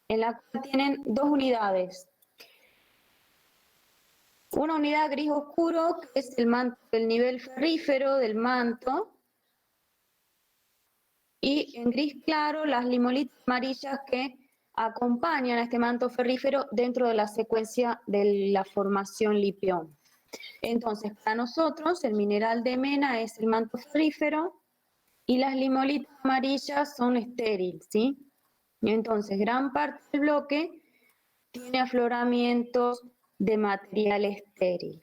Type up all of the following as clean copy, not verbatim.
en la cual tienen dos unidades. Una unidad gris oscuro, que es el nivel ferrífero del manto, y en gris claro las limolitas amarillas que acompañan a este manto ferrífero dentro de la secuencia de la formación lipión. Entonces, para nosotros el mineral de mena es el manto ferrífero y las limolitas amarillas son estériles, ¿sí? Y entonces, gran parte del bloque tiene afloramientos de material estéril.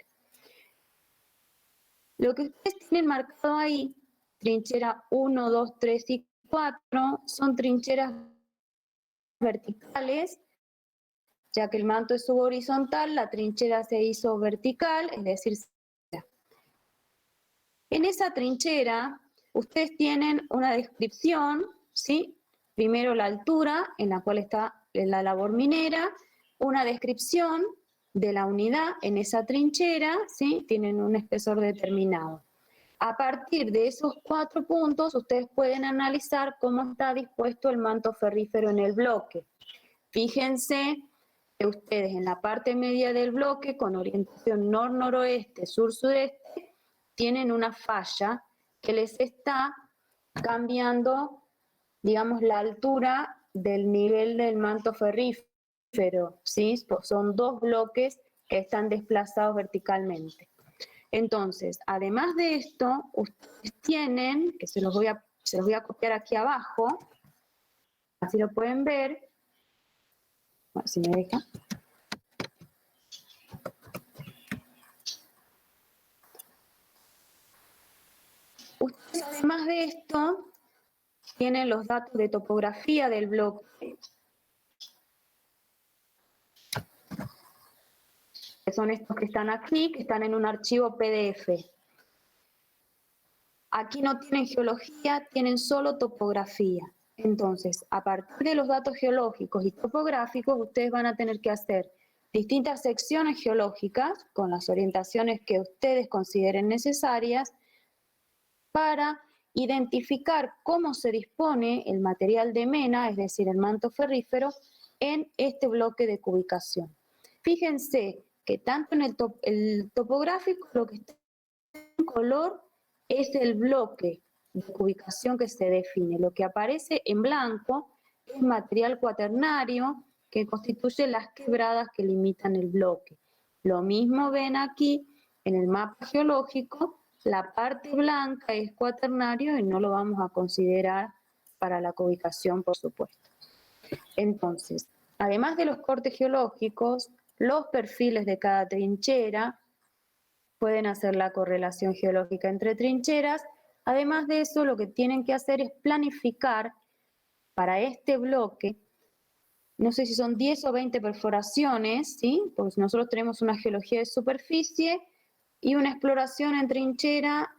Lo que ustedes tienen marcado ahí, trinchera 1, 2, 3 y 4, son trincheras verticales, ya que el manto es subhorizontal, la trinchera se hizo vertical, es decir, en esa trinchera ustedes tienen una descripción, ¿sí? Primero la altura en la cual está la labor minera, una descripción de la unidad en esa trinchera, ¿sí? Tienen un espesor determinado. A partir de esos 4 puntos, ustedes pueden analizar cómo está dispuesto el manto ferrífero en el bloque. Fíjense que ustedes en la parte media del bloque, con orientación nor-noroeste, sur-sudeste, tienen una falla que les está cambiando, digamos, la altura del nivel del manto ferrífero, ¿sí? Son 2 bloques que están desplazados verticalmente. Entonces, además de esto, ustedes tienen, que se los voy a copiar aquí abajo, así lo pueden ver, bueno, si me deja. Ustedes, además de esto, tienen los datos de topografía del bloque, que son estos que están aquí, que están en un archivo PDF. Aquí no tienen geología, tienen solo topografía. Entonces, a partir de los datos geológicos y topográficos, ustedes van a tener que hacer distintas secciones geológicas con las orientaciones que ustedes consideren necesarias para identificar cómo se dispone el material de mena, es decir, el manto ferrífero, en este bloque de cubicación. Fíjense que tanto en el topográfico, lo que está en color es el bloque de cubicación que se define. Lo que aparece en blanco es material cuaternario que constituye las quebradas que limitan el bloque. Lo mismo ven aquí en el mapa geológico, la parte blanca es cuaternario y no lo vamos a considerar para la cubicación, por supuesto. Entonces, además de los cortes geológicos, los perfiles de cada trinchera, pueden hacer la correlación geológica entre trincheras. Además de eso, lo que tienen que hacer es planificar para este bloque, no sé si son 10 o 20 perforaciones, ¿sí? Porque nosotros tenemos una geología de superficie y una exploración en trinchera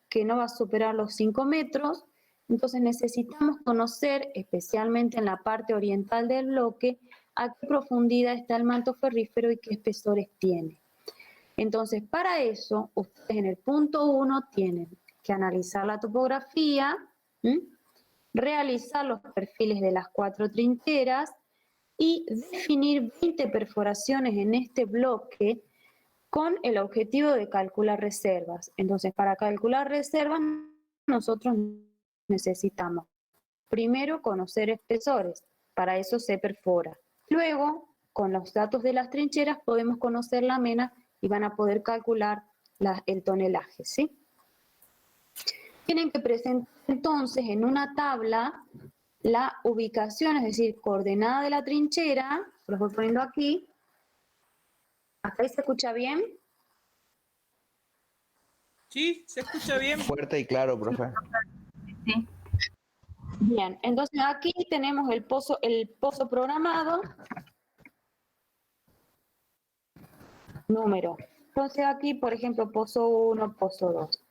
que no va a superar los 5 metros. Entonces necesitamos conocer, especialmente en la parte oriental del bloque, a qué profundidad está el manto ferrífero y qué espesores tiene. Entonces, para eso, ustedes en el punto 1 tienen que analizar la topografía, realizar los perfiles de las 4 trincheras y definir 20 perforaciones en este bloque con el objetivo de calcular reservas. Entonces, para calcular reservas, nosotros necesitamos primero conocer espesores, para eso se perfora. Luego, con los datos de las trincheras, podemos conocer la mena y van a poder calcular el tonelaje, ¿sí? Tienen que presentar entonces en una tabla la ubicación, es decir, coordenada de la trinchera, los voy poniendo aquí. ¿Hasta ahí se escucha bien? Sí, se escucha bien. Fuerte y claro, profe. Sí. Bien, entonces aquí tenemos el pozo programado, número. Entonces aquí, por ejemplo, pozo 1, pozo 2.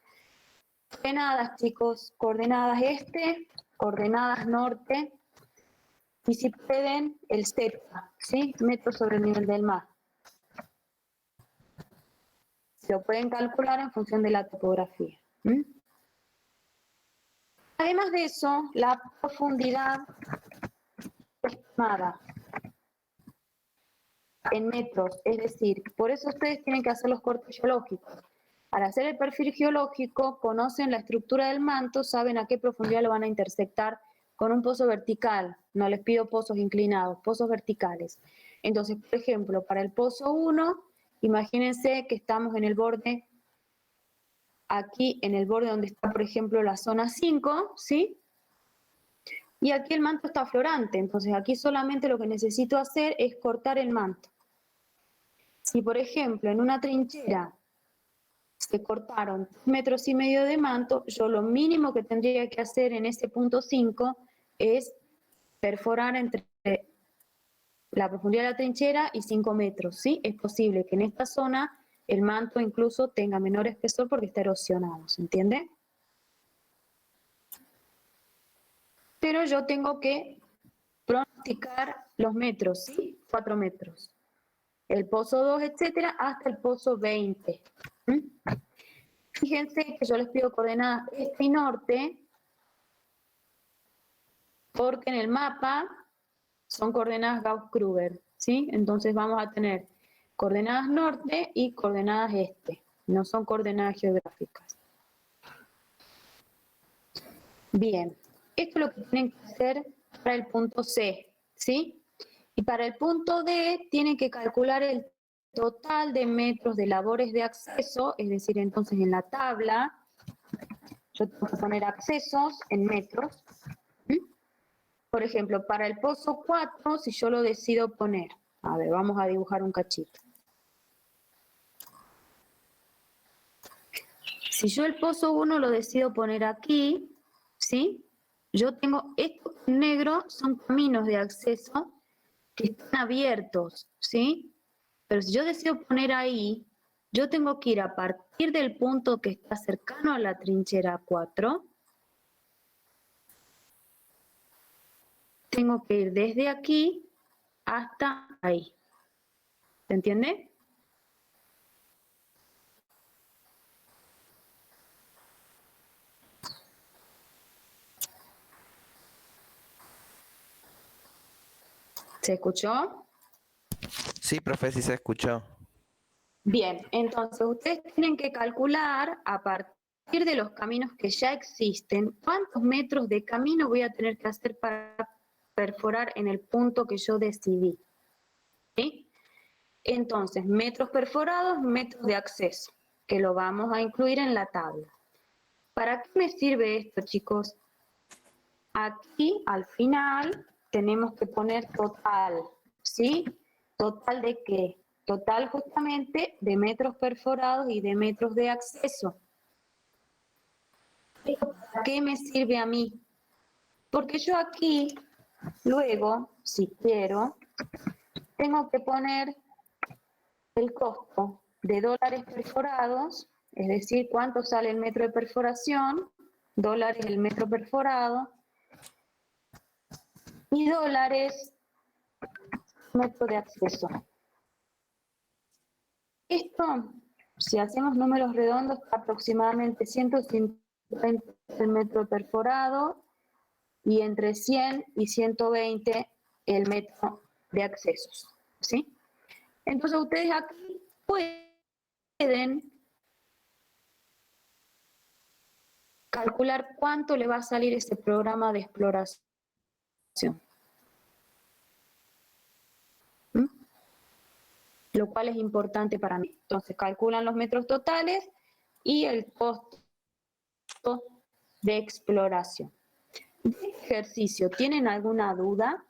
Coordenadas, chicos, coordenadas este, coordenadas norte, y si pueden, el Z, ¿sí? Metros sobre el nivel del mar. Se lo pueden calcular en función de la topografía. Además de eso, la profundidad estimada. en metros, es decir, por eso ustedes tienen que hacer los cortes geológicos. Al hacer el perfil geológico, conocen la estructura del manto, saben a qué profundidad lo van a intersectar con un pozo vertical. No les pido pozos inclinados, pozos verticales. Entonces, por ejemplo, para el pozo 1, imagínense que estamos en el borde, aquí en el borde donde está, por ejemplo, la zona 5, ¿sí? Y aquí el manto está aflorante, entonces aquí solamente lo que necesito hacer es cortar el manto. Si, por ejemplo, en una trinchera se cortaron 3,5 metros de manto, yo lo mínimo que tendría que hacer en ese punto 5 es perforar entre la profundidad de la trinchera y 5 metros, ¿sí? Es posible que en esta zona el manto incluso tenga menor espesor porque está erosionado, ¿se entiende? Pero yo tengo que pronosticar los metros, ¿sí? 4 metros. El pozo 2, etcétera, hasta el pozo 20. ¿Mm? Fíjense que yo les pido coordenadas este y norte, porque en el mapa son coordenadas Gauss-Kruger, ¿sí? Entonces vamos a tener coordenadas norte y coordenadas este, no son coordenadas geográficas. Bien, esto es lo que tienen que hacer para el punto C, ¿sí? Y para el punto D tienen que calcular el total de metros de labores de acceso, es decir, entonces en la tabla, yo tengo que poner accesos en metros. Por ejemplo, para el pozo 4, si yo lo decido poner, a ver, vamos a dibujar un cachito. Si yo el pozo 1 lo decido poner aquí, ¿sí? Yo tengo, estos negros son caminos de acceso que están abiertos, ¿sí? Pero si yo decido poner ahí, yo tengo que ir a partir del punto que está cercano a la trinchera 4, tengo que ir desde aquí hasta ahí. ¿Se entiende? ¿Se escuchó? Sí, profe, sí se escuchó. Bien, entonces ustedes tienen que calcular a partir de los caminos que ya existen, cuántos metros de camino voy a tener que hacer para perforar en el punto que yo decidí. ¿Sí? Entonces, metros perforados, metros de acceso, que lo vamos a incluir en la tabla. ¿Para qué me sirve esto, chicos? Aquí, al final, tenemos que poner total, ¿sí? ¿Total de qué? Total justamente de metros perforados y de metros de acceso. ¿Para qué me sirve a mí? Porque yo aquí, luego, si quiero, tengo que poner el costo de dólares perforados, es decir, cuánto sale el metro de perforación, dólares el metro perforado, y dólares metro de acceso. Esto, si hacemos números redondos, aproximadamente 150 el metro perforado y entre 100 y 120 el metro de accesos, ¿sí? Entonces ustedes aquí pueden calcular cuánto le va a salir ese programa de exploración. ¿Mm? Lo cual es importante para mí. Entonces calculan los metros totales y el costo de exploración. ¿De ejercicio tienen alguna duda?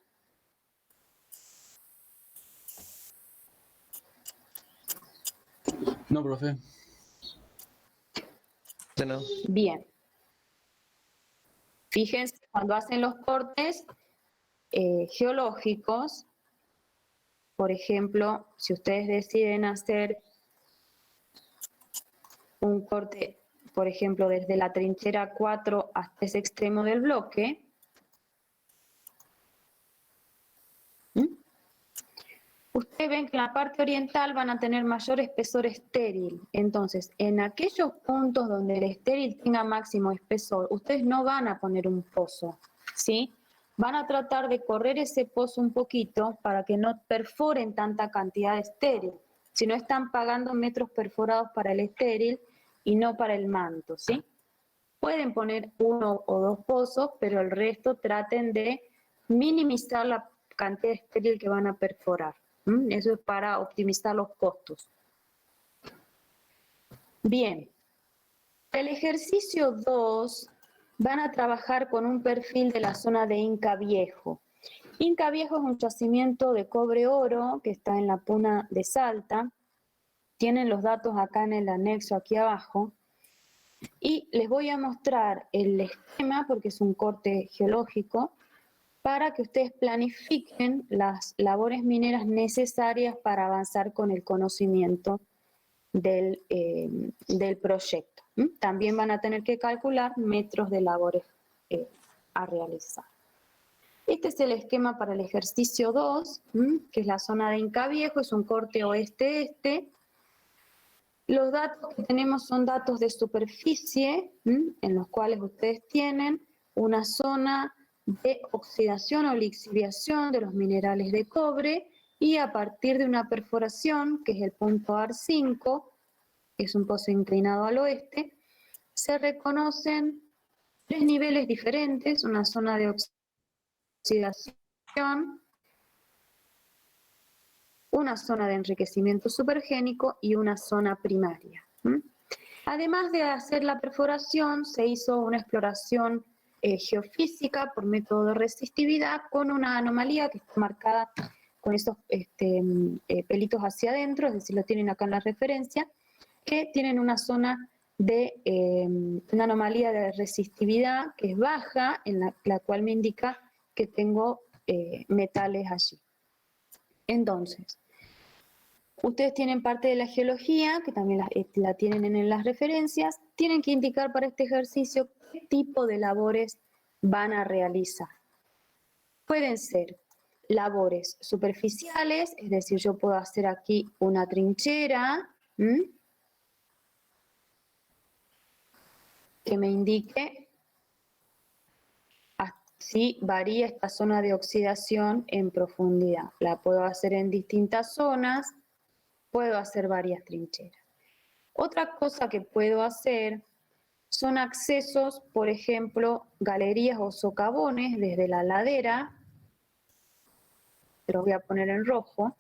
No, profe. No. Bien. Fíjense, cuando hacen los cortes geológicos, por ejemplo, si ustedes deciden hacer un corte, por ejemplo, desde la trinchera 4 hasta ese extremo del bloque, ustedes ven que en la parte oriental van a tener mayor espesor estéril. Entonces, en aquellos puntos donde el estéril tenga máximo espesor, ustedes no van a poner un pozo, ¿sí? van a tratar de correr ese pozo un poquito para que no perforen tanta cantidad de estéril, si no están pagando metros perforados para el estéril y no para el manto, ¿sí? Pueden poner 1 o 2 pozos, pero el resto traten de minimizar la cantidad de estéril que van a perforar. Eso es para optimizar los costos. Bien, el ejercicio 2 van a trabajar con un perfil de la zona de Inca Viejo. Inca Viejo es un yacimiento de cobre-oro que está en la Puna de Salta. Tienen los datos acá en el anexo, aquí abajo. Y les voy a mostrar el esquema, porque es un corte geológico, para que ustedes planifiquen las labores mineras necesarias para avanzar con el conocimiento del proyecto. También van a tener que calcular metros de labores a realizar. Este es el esquema para el ejercicio 2, que es la zona de Inca Viejo, es un corte oeste-este. Los datos que tenemos son datos de superficie, en los cuales ustedes tienen una zona de oxidación o lixiviación de los minerales de cobre, y a partir de una perforación, que es el punto AR5, que es un pozo inclinado al oeste, se reconocen 3 niveles diferentes: una zona de oxidación, una zona de enriquecimiento supergénico y una zona primaria. Además de hacer la perforación, se hizo una exploración geofísica por método de resistividad con una anomalía que está marcada con esos pelitos hacia adentro, es decir, lo tienen acá en la referencia, que tienen una zona de una anomalía de resistividad que es baja, en la cual me indica que tengo metales allí. Entonces, ustedes tienen parte de la geología, que también la tienen en las referencias. Tienen que indicar para este ejercicio qué tipo de labores van a realizar. Pueden ser labores superficiales, es decir, yo puedo hacer aquí una trinchera, que me indique si varía esta zona de oxidación en profundidad. La puedo hacer en distintas zonas, puedo hacer varias trincheras. Otra cosa que puedo hacer son accesos, por ejemplo, galerías o socavones desde la ladera. Los voy a poner en rojo.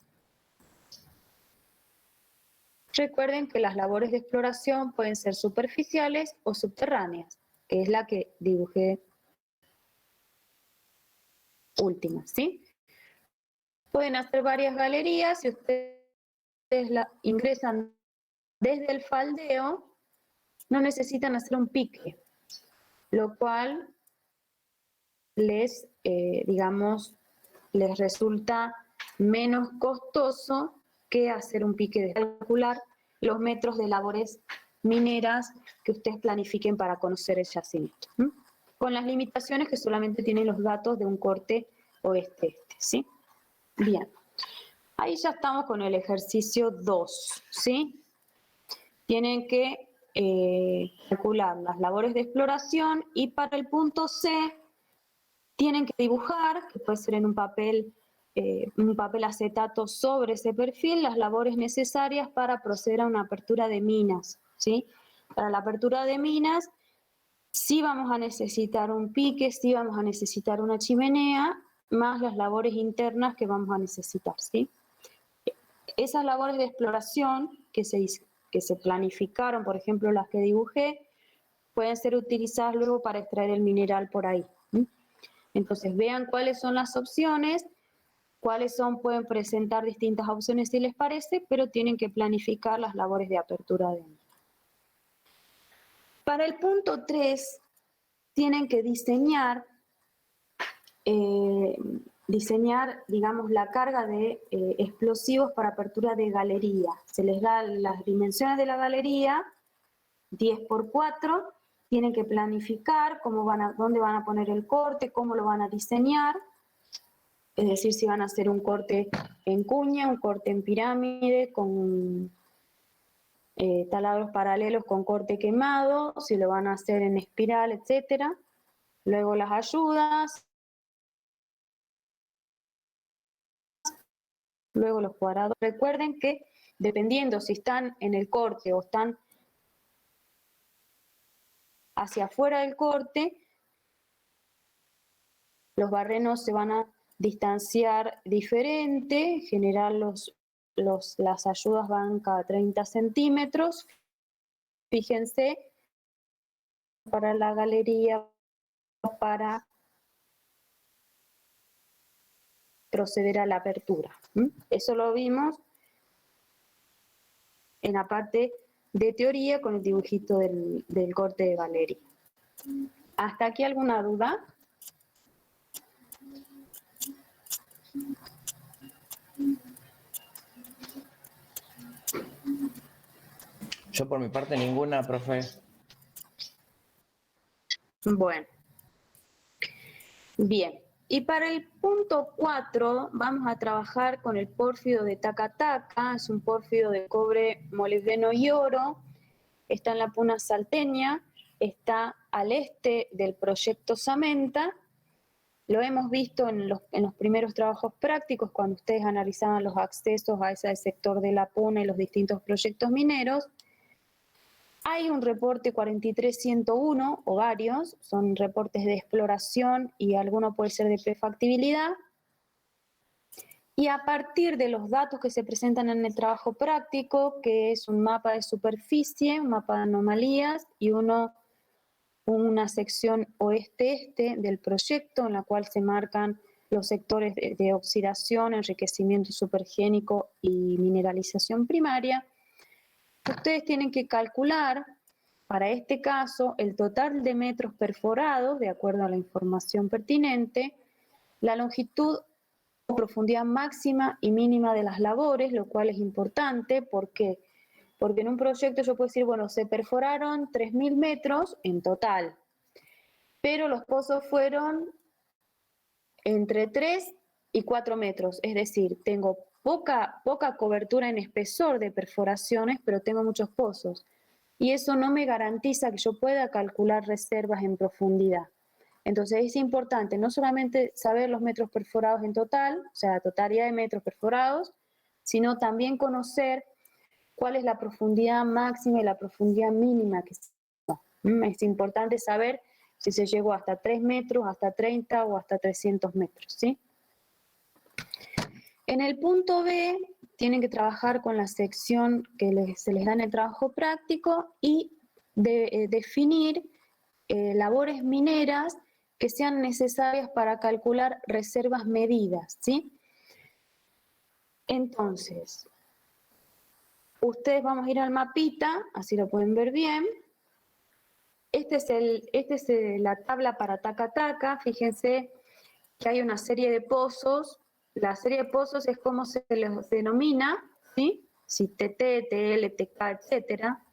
Recuerden que las labores de exploración pueden ser superficiales o subterráneas, que es la que dibujé última, ¿sí? Pueden hacer varias galerías. Si ustedes ingresan desde el faldeo, no necesitan hacer un pique, lo cual les, les resulta menos costoso que hacer un pique de calcular los metros de labores mineras que ustedes planifiquen para conocer el yacimiento, con las limitaciones que solamente tienen los datos de un corte oeste-este, ¿sí? Bien, ahí ya estamos con el ejercicio 2, ¿sí? Tienen que calcular las labores de exploración, y para el punto C tienen que dibujar, que puede ser en un papel acetato sobre ese perfil, las labores necesarias para proceder a una apertura de minas, ¿sí? Para la apertura de minas sí vamos a necesitar un pique, sí vamos a necesitar una chimenea, más las labores internas que vamos a necesitar, ¿sí? Esas labores de exploración que se planificaron, por ejemplo las que dibujé, pueden ser utilizadas luego para extraer el mineral por ahí. Entonces vean cuáles son las opciones, pueden presentar distintas opciones si les parece, pero tienen que planificar las labores de apertura de mina. Para el punto 3 tienen que diseñar, digamos, la carga de explosivos para apertura de galería. Se les da las dimensiones de la galería, 10 por 4, tienen que planificar dónde van a poner el corte, cómo lo van a diseñar, es decir, si van a hacer un corte en cuña, un corte en pirámide, con taladros paralelos con corte quemado, si lo van a hacer en espiral, etc. Luego las ayudas, Luego los cuadrados. Recuerden que dependiendo si están en el corte o están hacia afuera del corte, los barrenos se van a distanciar diferente. En general las ayudas van cada 30 centímetros. Fíjense, para la galería, para proceder a la apertura. Eso lo vimos en la parte de teoría con el dibujito del corte de Valeria. ¿Hasta aquí alguna duda? Yo por mi parte ninguna, profe. Bueno. Bien. Y para el punto 4 vamos a trabajar con el pórfido de Taca-Taca. Es un pórfido de cobre, molibdeno y oro. Está en la Puna Salteña, está al este del proyecto Samenta. Lo hemos visto en los primeros trabajos prácticos, cuando ustedes analizaban los accesos a ese sector de la Puna y los distintos proyectos mineros. Hay un reporte 431 o varios, son reportes de exploración y alguno puede ser de prefactibilidad. Y a partir de los datos que se presentan en el trabajo práctico, que es un mapa de superficie, un mapa de anomalías y una sección oeste-este del proyecto en la cual se marcan los sectores de oxidación, enriquecimiento supergénico y mineralización primaria, ustedes tienen que calcular, para este caso, el total de metros perforados, de acuerdo a la información pertinente, la longitud o profundidad máxima y mínima de las labores, lo cual es importante. ¿Por qué? Porque en un proyecto yo puedo decir, bueno, se perforaron 3.000 metros en total, pero los pozos fueron entre 3 y 4 metros, es decir, tengo poca cobertura en espesor de perforaciones, pero tengo muchos pozos. Y eso no me garantiza que yo pueda calcular reservas en profundidad. Entonces es importante no solamente saber los metros perforados en total, o sea, la totalidad de metros perforados, sino también conocer cuál es la profundidad máxima y la profundidad mínima que se da. Es importante saber si se llegó hasta 3 metros, hasta 30 o hasta 300 metros, ¿sí? En el punto B tienen que trabajar con la sección que se les da en el trabajo práctico y definir labores mineras que sean necesarias para calcular reservas medidas, ¿sí? Entonces, ustedes vamos a ir al mapita, así lo pueden ver bien. Esta es la tabla para Taca-Taca. Fíjense que hay una serie de pozos. La serie de pozos es como se les denomina, ¿sí? Si TT, TL, TK, etcétera.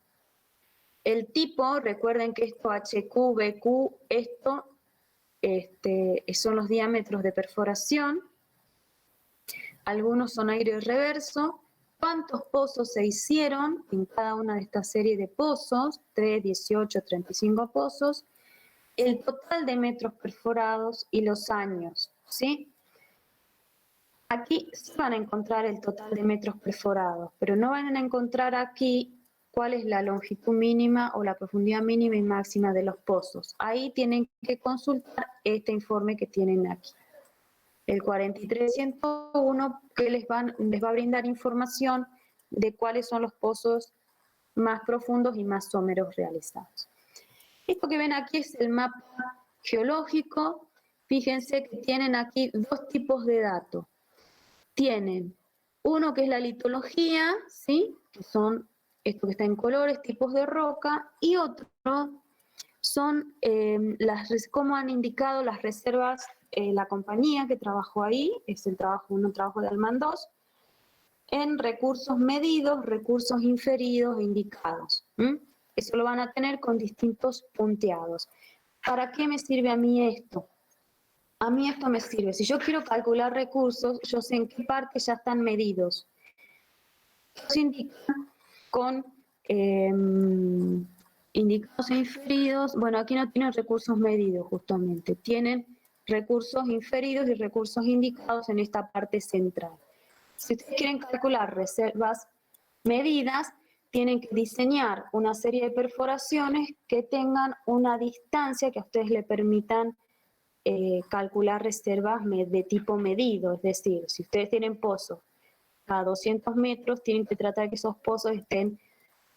El tipo, recuerden que esto HQ, BQ, esto son los diámetros de perforación. Algunos son aire reverso. ¿Cuántos pozos se hicieron en cada una de estas series de pozos? 3, 18, 35 pozos. El total de metros perforados y los años, ¿sí? Aquí sí van a encontrar el total de metros perforados, pero no van a encontrar aquí cuál es la longitud mínima o la profundidad mínima y máxima de los pozos. Ahí tienen que consultar este informe que tienen aquí. El 4301 que les va a brindar información de cuáles son los pozos más profundos y más someros realizados. Esto que ven aquí es el mapa geológico. Fíjense que tienen aquí dos tipos de datos. Tienen uno que es la litología, ¿sí? Que son esto que está en colores, tipos de roca, y otro son como han indicado las reservas, la compañía que trabajó ahí, es un trabajo de Almandós, en recursos medidos, recursos inferidos e indicados. Eso lo van a tener con distintos punteados. ¿Para qué me sirve a mí esto? A mí esto me sirve. Si yo quiero calcular recursos, yo sé en qué parte ya están medidos. Se indica con indicados e inferidos. Bueno, aquí no tienen recursos medidos justamente. Tienen recursos inferidos y recursos indicados en esta parte central. Si ustedes quieren calcular reservas medidas, tienen que diseñar una serie de perforaciones que tengan una distancia que a ustedes le permitan calcular reservas de tipo medido. Es decir, si ustedes tienen pozos cada 200 metros, tienen que tratar que esos pozos estén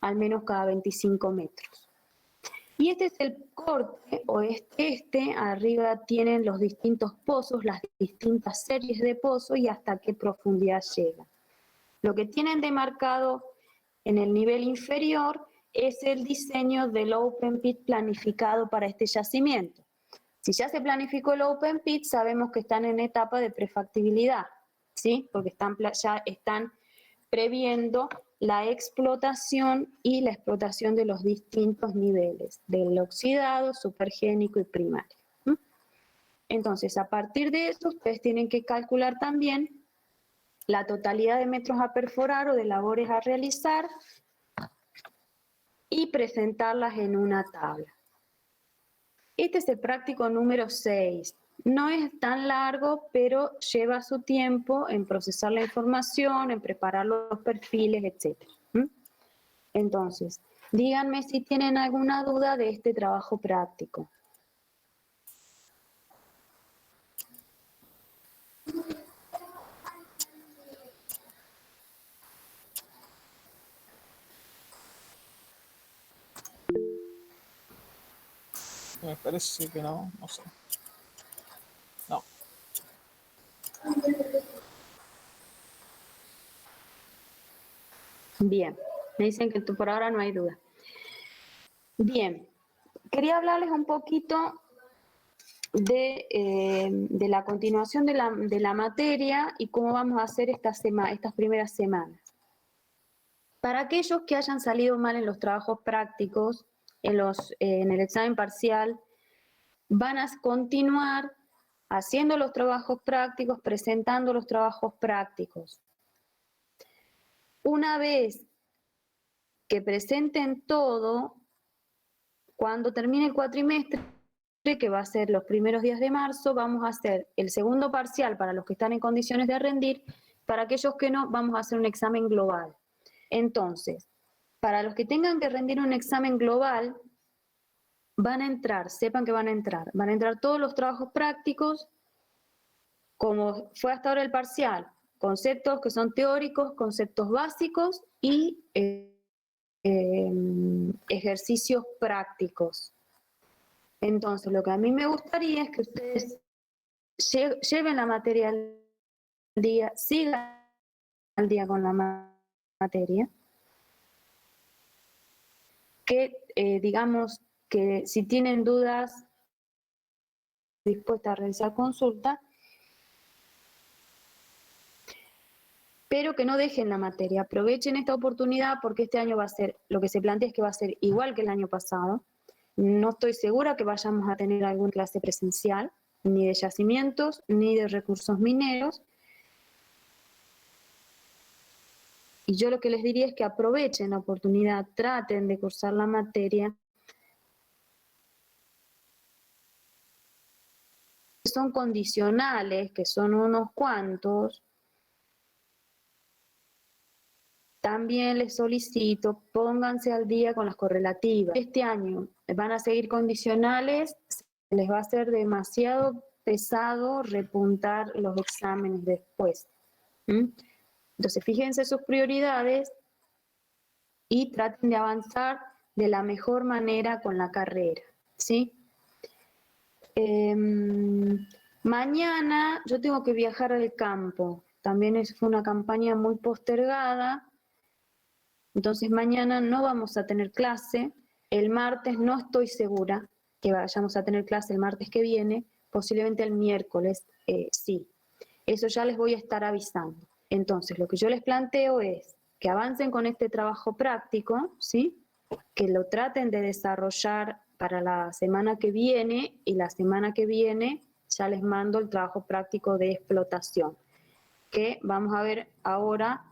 al menos cada 25 metros. Y este es el corte, o arriba tienen los distintos pozos, las distintas series de pozos y hasta qué profundidad llegan. Lo que tienen demarcado en el nivel inferior es el diseño del open pit planificado para este yacimiento. Si ya se planificó el open pit, sabemos que están en etapa de prefactibilidad, ¿sí? Porque ya están previendo la explotación y la explotación de los distintos niveles, del oxidado, supergénico y primario. Entonces, a partir de eso, ustedes tienen que calcular también la totalidad de metros a perforar o de labores a realizar y presentarlas en una tabla. Este es el práctico número 6. No es tan largo, pero lleva su tiempo en procesar la información, en preparar los perfiles, etc. Entonces, díganme si tienen alguna duda de este trabajo práctico. Me parece que no, no sé. No. Bien, me dicen que por ahora no hay duda. Bien, quería hablarles un poquito de la continuación de la materia y cómo vamos a hacer estas primeras semanas. Para aquellos que hayan salido mal en los trabajos prácticos, en el examen parcial, van a continuar haciendo los trabajos prácticos, presentando los trabajos prácticos. Una vez que presenten todo, cuando termine el cuatrimestre, que va a ser los primeros días de marzo, vamos a hacer el segundo parcial para los que están en condiciones de rendir. Para aquellos que no, vamos a hacer un examen global. Entonces, para los que tengan que rendir un examen global, van a entrar, sepan que van a entrar todos los trabajos prácticos, como fue hasta ahora el parcial, conceptos que son teóricos, conceptos básicos y ejercicios prácticos. Entonces, lo que a mí me gustaría es que ustedes lleven la materia al día, sigan al día con la materia, que digamos que si tienen dudas, dispuesta a realizar consulta, pero que no dejen la materia, aprovechen esta oportunidad porque este año va a ser, lo que se plantea es que va a ser igual que el año pasado. No estoy segura que vayamos a tener alguna clase presencial, ni de yacimientos, ni de recursos mineros. Y yo lo que les diría es que aprovechen la oportunidad, traten de cursar la materia. Son condicionales, que son unos cuantos. También les solicito, pónganse al día con las correlativas. Este año van a seguir condicionales, les va a ser demasiado pesado repuntar los exámenes después. Entonces, fíjense sus prioridades y traten de avanzar de la mejor manera con la carrera, ¿sí? Mañana yo tengo que viajar al campo. También fue una campaña muy postergada. Entonces mañana no vamos a tener clase, el martes no estoy segura que vayamos a tener clase el martes que viene, posiblemente el miércoles sí. Eso ya les voy a estar avisando. Entonces lo que yo les planteo es que avancen con este trabajo práctico, ¿sí? Que lo traten de desarrollar para la semana que viene y la semana que viene ya les mando el trabajo práctico de explotación, que vamos a ver ahora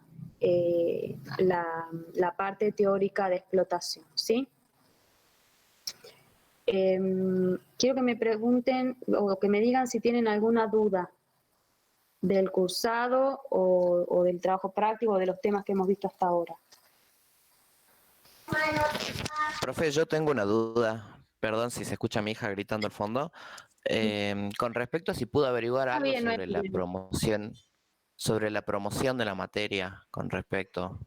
la parte teórica de explotación, ¿sí? Quiero que me pregunten o que me digan si tienen alguna duda del cursado o del trabajo práctico o de los temas que hemos visto hasta ahora. Profe, yo tengo una duda. Perdón si se escucha a mi hija gritando al fondo. Con respecto a si pudo averiguar Está algo bien, no hay sobre la problema. promoción de la materia con respecto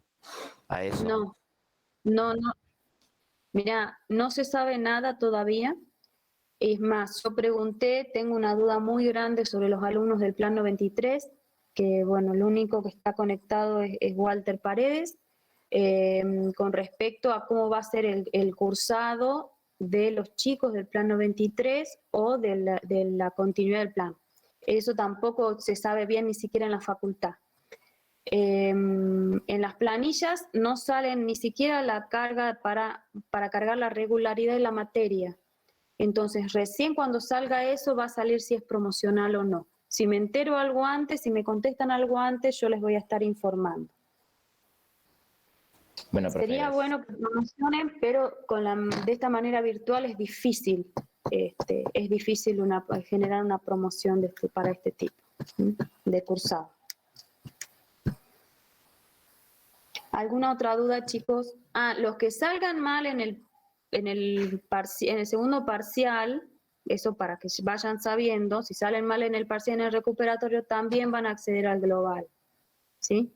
a eso. No, no. Mira, no se sabe nada todavía. Es más, yo pregunté, tengo una duda muy grande sobre los alumnos del Plan 93, que bueno, el único que está conectado es Walter Paredes, con respecto a cómo va a ser el cursado de los chicos del Plan 93 o de la continuidad del plan. Eso tampoco se sabe bien ni siquiera en la facultad. En las planillas no salen ni siquiera la carga para cargar la regularidad de la materia. Entonces, recién cuando salga eso va a salir si es promocional o no. Si me entero algo antes, si me contestan algo antes, yo les voy a estar informando. Bueno, profe, Sería gracias. bueno que promocionen, pero de esta manera virtual es difícil. Es difícil generar una promoción para este tipo de cursado. ¿Alguna otra duda, chicos? Los que salgan mal en el segundo parcial, eso para que vayan sabiendo, si salen mal en el parcial, en el recuperatorio, también van a acceder al global, ¿sí?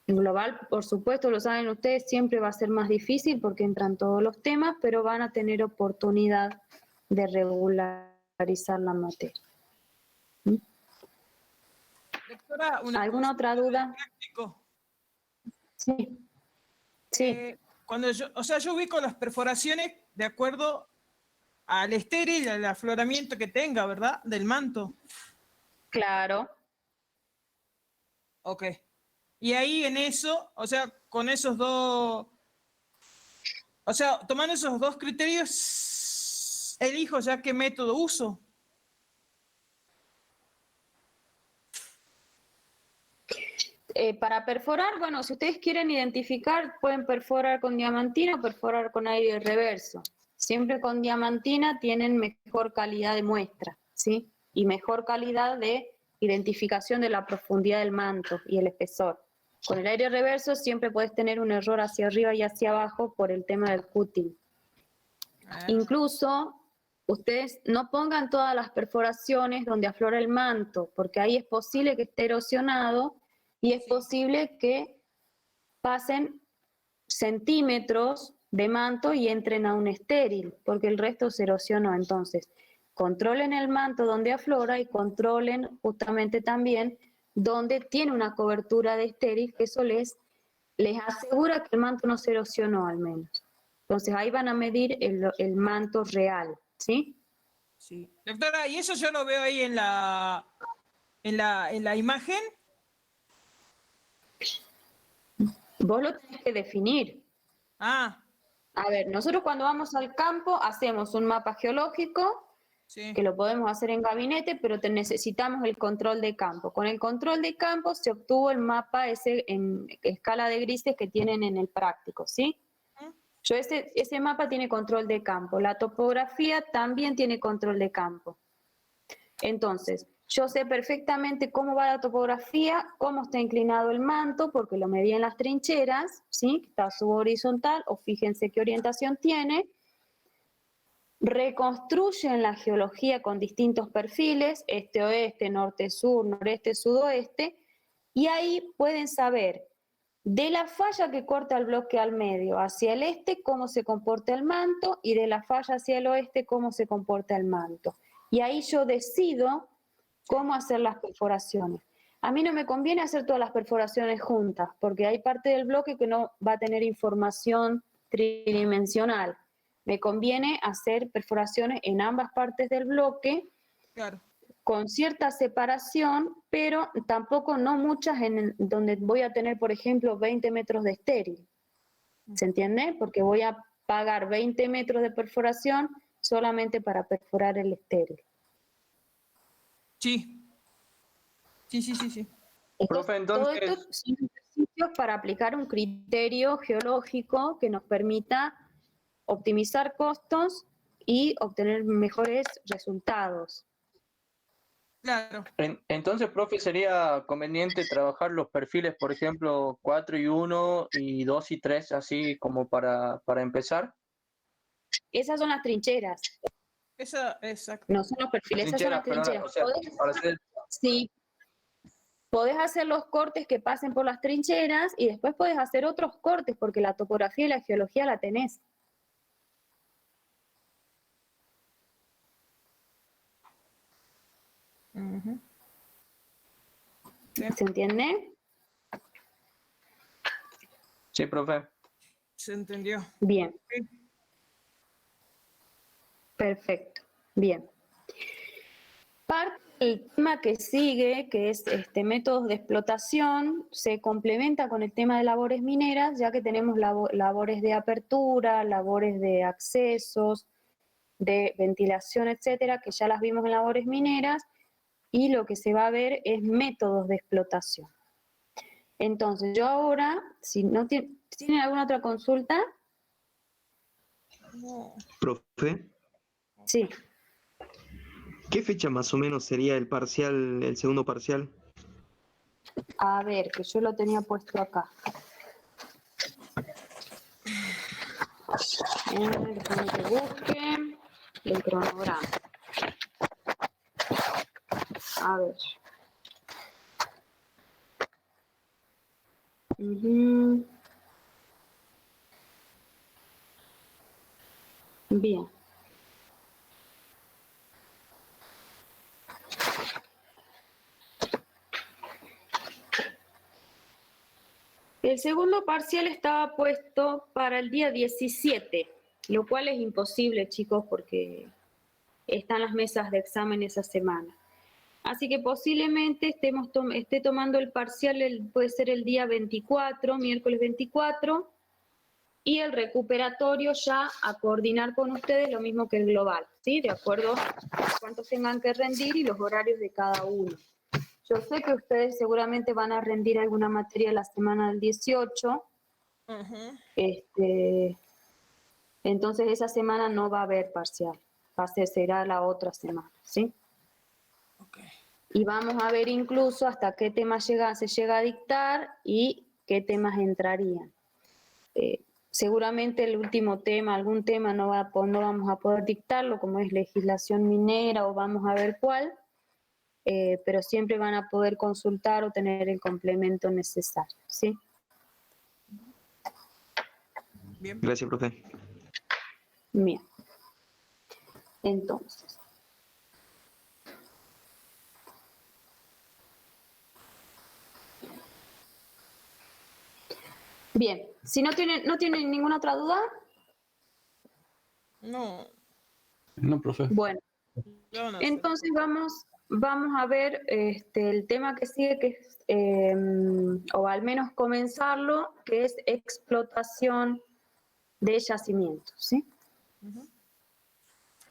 El global, por supuesto, lo saben ustedes, siempre va a ser más difícil porque entran todos los temas, pero van a tener oportunidad de regularizar la materia. Doctora, ¿Alguna otra duda? práctico. Sí. Sí. Cuando yo ubico las perforaciones de acuerdo al estéril, al afloramiento que tenga, ¿verdad? Del manto. Claro. Ok. Y ahí en eso, o sea, con esos dos, o sea, tomando esos dos criterios, elijo ya qué método uso. Para perforar, bueno, si ustedes quieren identificar, pueden perforar con diamantina o perforar con aire reverso. Siempre con diamantina tienen mejor calidad de muestra, ¿sí? Y mejor calidad de identificación de la profundidad del manto y el espesor. Con el aire reverso siempre puedes tener un error hacia arriba y hacia abajo por el tema del cutting. Incluso, ustedes no pongan todas las perforaciones donde aflora el manto, porque ahí es posible que esté erosionado y es posible que pasen centímetros de manto y entren a un estéril, porque el resto se erosionó. Entonces, controlen el manto donde aflora y controlen justamente también donde tiene una cobertura de estéril, que eso les asegura que el manto no se erosionó al menos. Entonces ahí van a medir el manto real, ¿sí? Sí. Doctora, ¿y eso yo lo veo ahí en la imagen? Vos lo tenés que definir. Ah, A ver, nosotros cuando vamos al campo hacemos un mapa geológico, sí. que lo podemos hacer en gabinete, pero necesitamos el control de campo. Con el control de campo se obtuvo el mapa ese en escala de grises que tienen en el práctico, ¿sí? Ese mapa tiene control de campo. La topografía también tiene control de campo. Entonces, yo sé perfectamente cómo va la topografía, cómo está inclinado el manto, porque lo medí en las trincheras, ¿sí? Está subhorizontal, o fíjense qué orientación tiene. Reconstruyen la geología con distintos perfiles, este-oeste, norte-sur, noreste-sudoeste, y ahí pueden saber de la falla que corta el bloque al medio hacia el este, cómo se comporta el manto, y de la falla hacia el oeste, cómo se comporta el manto. Y ahí yo decido cómo hacer las perforaciones. A mí no me conviene hacer todas las perforaciones juntas, porque hay parte del bloque que no va a tener información tridimensional. Me conviene hacer perforaciones en ambas partes del bloque, Claro. con cierta separación, pero tampoco no muchas donde voy a tener, por ejemplo, 20 metros de estéril. ¿Se entiende? Porque voy a pagar 20 metros de perforación solamente para perforar el estéril. Sí. Sí. Profe, Todo entonces, esto son ejercicios para aplicar un criterio geológico que nos permita optimizar costos y obtener mejores resultados. Claro. Entonces, profe, ¿sería conveniente trabajar los perfiles, por ejemplo, 4 y 1 y 2 y 3, así como para empezar? Esas son las trincheras, Exacto. no son los perfiles, esas son las Trincheras, perdón, trincheras. o sea, para hacer... Sí, podés hacer los cortes que pasen por las trincheras y después podés hacer otros cortes porque la topografía y la geología la tenés. Ujú. ¿Se entiende? Sí, profe. Se entendió. Bien, Sí. perfecto. Bien. Parte del tema que sigue, que es métodos de explotación, se complementa con el tema de labores mineras, ya que tenemos labores de apertura, labores de accesos, de ventilación, etcétera, que ya las vimos en labores mineras, y lo que se va a ver es métodos de explotación. Entonces, yo ahora, si no ¿tienen alguna otra consulta? No. Profe, Sí. ¿qué fecha más o menos sería el parcial, el segundo parcial? A ver, que yo lo tenía puesto acá. Déjame que busque el cronograma. A ver. Bien. El segundo parcial estaba puesto para el día 17, lo cual es imposible, chicos, porque están las mesas de examen esa semana. Así que posiblemente esté tomando el parcial, puede ser el día 24, miércoles 24, y el recuperatorio ya a coordinar con ustedes lo mismo que el global, ¿sí? De acuerdo a cuántos tengan que rendir y los horarios de cada uno. Yo sé que ustedes seguramente van a rendir alguna materia la semana del 18, Ujú. entonces esa semana no va a haber parcial, será la otra semana, ¿sí? Ok. Y vamos a ver incluso hasta qué temas se llega a dictar y qué temas entrarían. Seguramente el último tema, algún tema no vamos a poder dictarlo, como es legislación minera o vamos a ver cuál, pero siempre van a poder consultar o tener el complemento necesario, ¿sí? Bien. Gracias, profe. Bien. Entonces. Bien, si no tienen ninguna otra duda. No. No, profe. Bueno, ¿Qué van a hacer? entonces vamos a ver el tema que sigue, que es, o al menos comenzarlo, que es explotación de yacimientos, ¿sí? Ujú.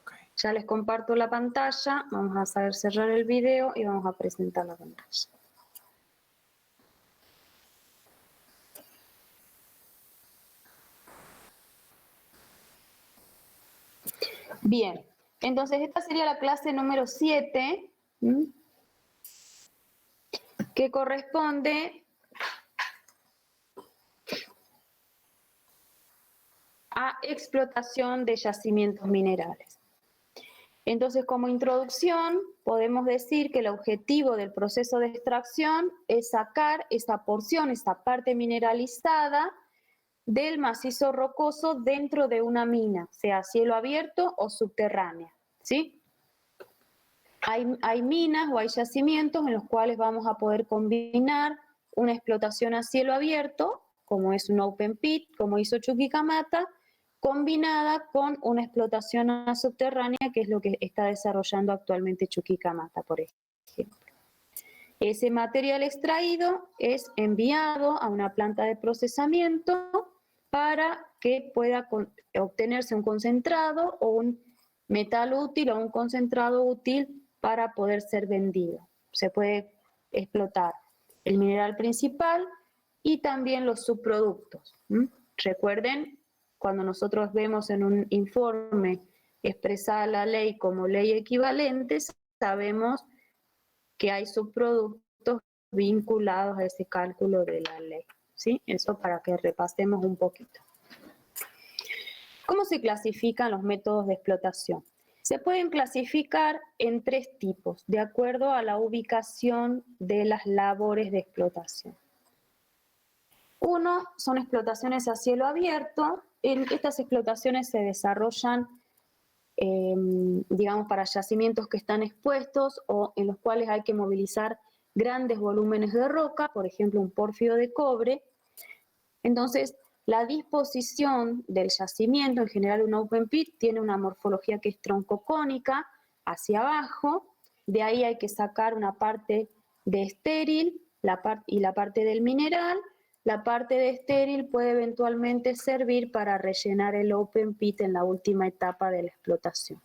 Ok. Ya les comparto la pantalla, vamos a saber cerrar el video y vamos a presentar la pantalla. Bien, entonces esta sería la clase número 7, que corresponde a explotación de yacimientos minerales. Entonces, como introducción, podemos decir que el objetivo del proceso de extracción es sacar esa porción, esa parte mineralizada del macizo rocoso dentro de una mina, sea a cielo abierto o subterránea, ¿sí? Hay minas o hay yacimientos en los cuales vamos a poder combinar una explotación a cielo abierto, como es un open pit, como hizo Chuquicamata, combinada con una explotación subterránea, que es lo que está desarrollando actualmente Chuquicamata, por ejemplo. Ese material extraído es enviado a una planta de procesamiento para que pueda obtenerse un concentrado o un metal útil o un concentrado útil para poder ser vendido. Se puede explotar el mineral principal y también los subproductos. Recuerden, cuando nosotros vemos en un informe expresada la ley como ley equivalente, sabemos que hay subproductos vinculados a ese cálculo de la ley, ¿sí? Eso para que repasemos un poquito. ¿Cómo se clasifican los métodos de explotación? Se pueden clasificar en 3 tipos, de acuerdo a la ubicación de las labores de explotación. Uno son explotaciones a cielo abierto. Estas explotaciones se desarrollan, digamos, para yacimientos que están expuestos o en los cuales hay que movilizar grandes volúmenes de roca, por ejemplo, un pórfido de cobre. Entonces, la disposición del yacimiento, en general un open pit, tiene una morfología que es troncocónica hacia abajo. De ahí hay que sacar una parte de estéril y la parte del mineral. La parte de estéril puede eventualmente servir para rellenar el open pit en la última etapa de la explotación.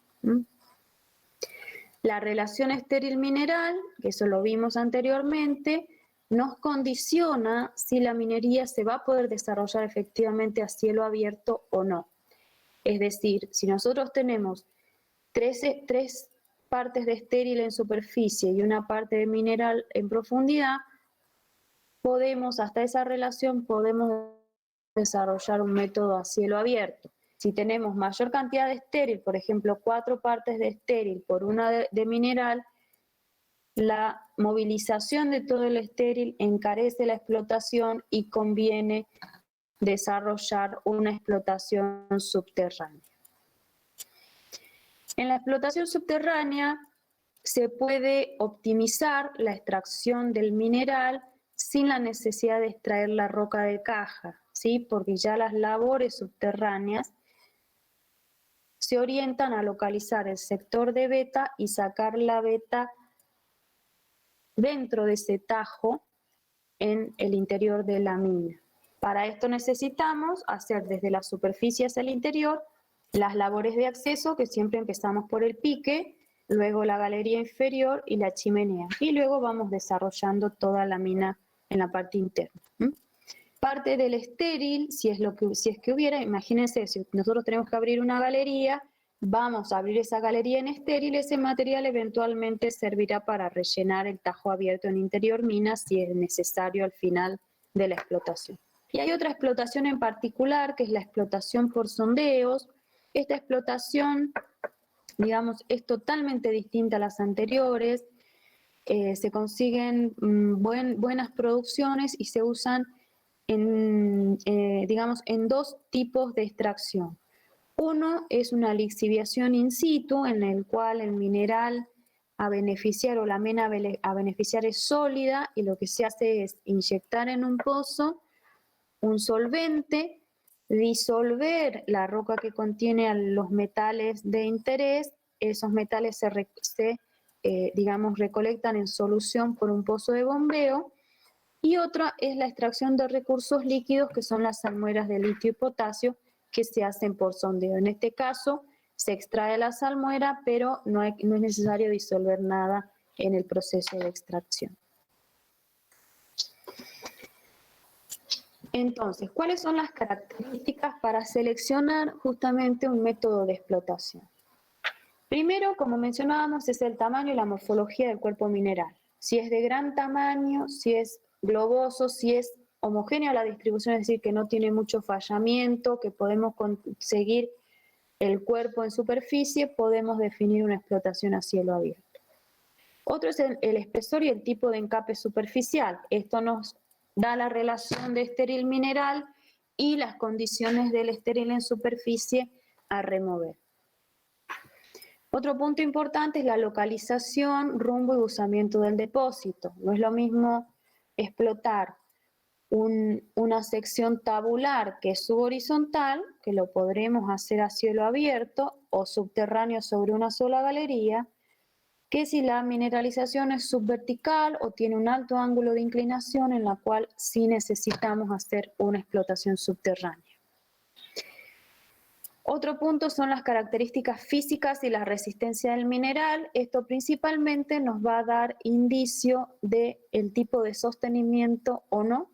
La relación estéril-mineral, que eso lo vimos anteriormente, nos condiciona si la minería se va a poder desarrollar efectivamente a cielo abierto o no. Es decir, si nosotros tenemos tres partes de estéril en superficie y una parte de mineral en profundidad, hasta esa relación podemos desarrollar un método a cielo abierto. Si tenemos mayor cantidad de estéril, por ejemplo, 4 partes de estéril por una de mineral, la movilización de todo el estéril encarece la explotación y conviene desarrollar una explotación subterránea. En la explotación subterránea se puede optimizar la extracción del mineral sin la necesidad de extraer la roca de caja, ¿sí? Porque ya las labores subterráneas se orientan a localizar el sector de veta y sacar la veta dentro de ese tajo en el interior de la mina. Para esto necesitamos hacer desde la superficie hacia el interior las labores de acceso, que siempre empezamos por el pique, luego la galería inferior y la chimenea, y luego vamos desarrollando toda la mina en la parte interna. Parte del estéril, si es que hubiera, imagínense, si nosotros tenemos que abrir una galería, vamos a abrir esa galería en estéril, ese material eventualmente servirá para rellenar el tajo abierto en interior mina si es necesario al final de la explotación. Y hay otra explotación en particular, que es la explotación por sondeos. Esta explotación, digamos, es totalmente distinta a las anteriores. Se consiguen buenas producciones y se usan digamos, en 2 tipos de extracción. Uno es una lixiviación in situ, en el cual el mineral a beneficiar o la mena a beneficiar es sólida y lo que se hace es inyectar en un pozo un solvente, disolver la roca que contiene los metales de interés. Esos metales digamos, recolectan en solución por un pozo de bombeo. Y otra es la extracción de recursos líquidos, que son las salmueras de litio y potasio, que se hacen por sondeo. En este caso, se extrae la salmuera, pero no es necesario disolver nada en el proceso de extracción. Entonces, ¿cuáles son las características para seleccionar justamente un método de explotación? Primero, como mencionábamos, es el tamaño y la morfología del cuerpo mineral. Si es de gran tamaño, si es globoso, si es homogéneo la distribución, es decir, que no tiene mucho fallamiento, que podemos conseguir el cuerpo en superficie, podemos definir una explotación a cielo abierto. Otro es el espesor y el tipo de encape superficial. Esto nos da la relación de estéril mineral y las condiciones del estéril en superficie a remover. Otro punto importante es la localización, rumbo y usamiento del depósito. No es lo mismo explotar una sección tabular que es subhorizontal, que lo podremos hacer a cielo abierto o subterráneo sobre una sola galería, que si la mineralización es subvertical o tiene un alto ángulo de inclinación, en la cual sí necesitamos hacer una explotación subterránea. Otro punto son las características físicas y la resistencia del mineral. Esto principalmente nos va a dar indicio del tipo de sostenimiento o no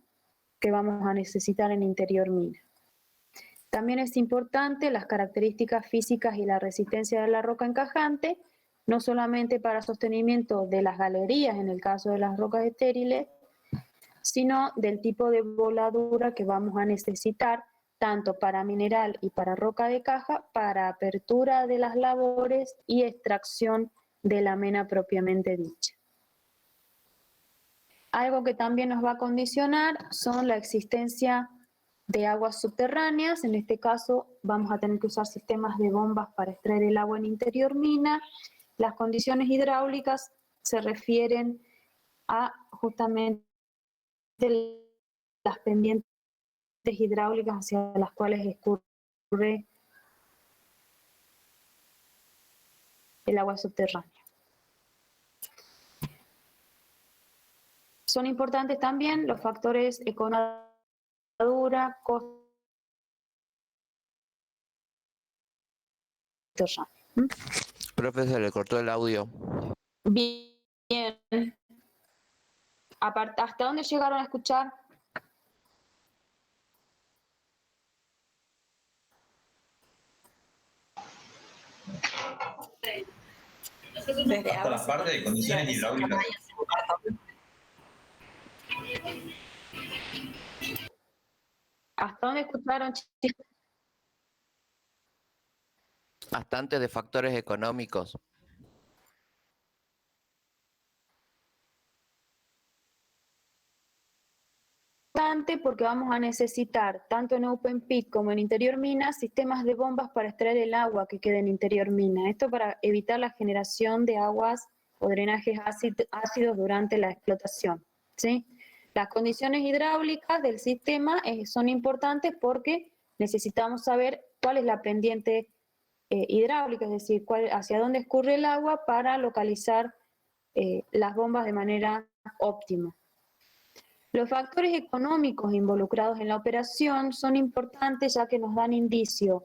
que vamos a necesitar en interior mina. También es importante las características físicas y la resistencia de la roca encajante, no solamente para sostenimiento de las galerías en el caso de las rocas estériles, sino del tipo de voladura que vamos a necesitar tanto para mineral y para roca de caja, para apertura de las labores y extracción de la mena propiamente dicha. Algo que también nos va a condicionar son la existencia de aguas subterráneas. En este caso vamos a tener que usar sistemas de bombas para extraer el agua en interior mina. Las condiciones hidráulicas se refieren a justamente las pendientes hidráulicas hacia las cuales escurre el agua subterránea. Son importantes también los factores económicos, costo. Profe, se le cortó el audio. Bien. ¿Hasta dónde llegaron a escuchar? Hasta la parte de condiciones hidráulicas. ¿Hasta dónde escucharon, chicos? Hasta antes de factores económicos. Porque vamos a necesitar, tanto en Open Pit como en interior mina, sistemas de bombas para extraer el agua que quede en interior mina. Esto para evitar la generación de aguas o drenajes ácidos durante la explotación, ¿sí? Las condiciones hidráulicas del sistema son importantes porque necesitamos saber cuál es la pendiente hidráulica, es decir, hacia dónde escurre el agua para localizar las bombas de manera óptima. Los factores económicos involucrados en la operación son importantes ya que nos dan indicio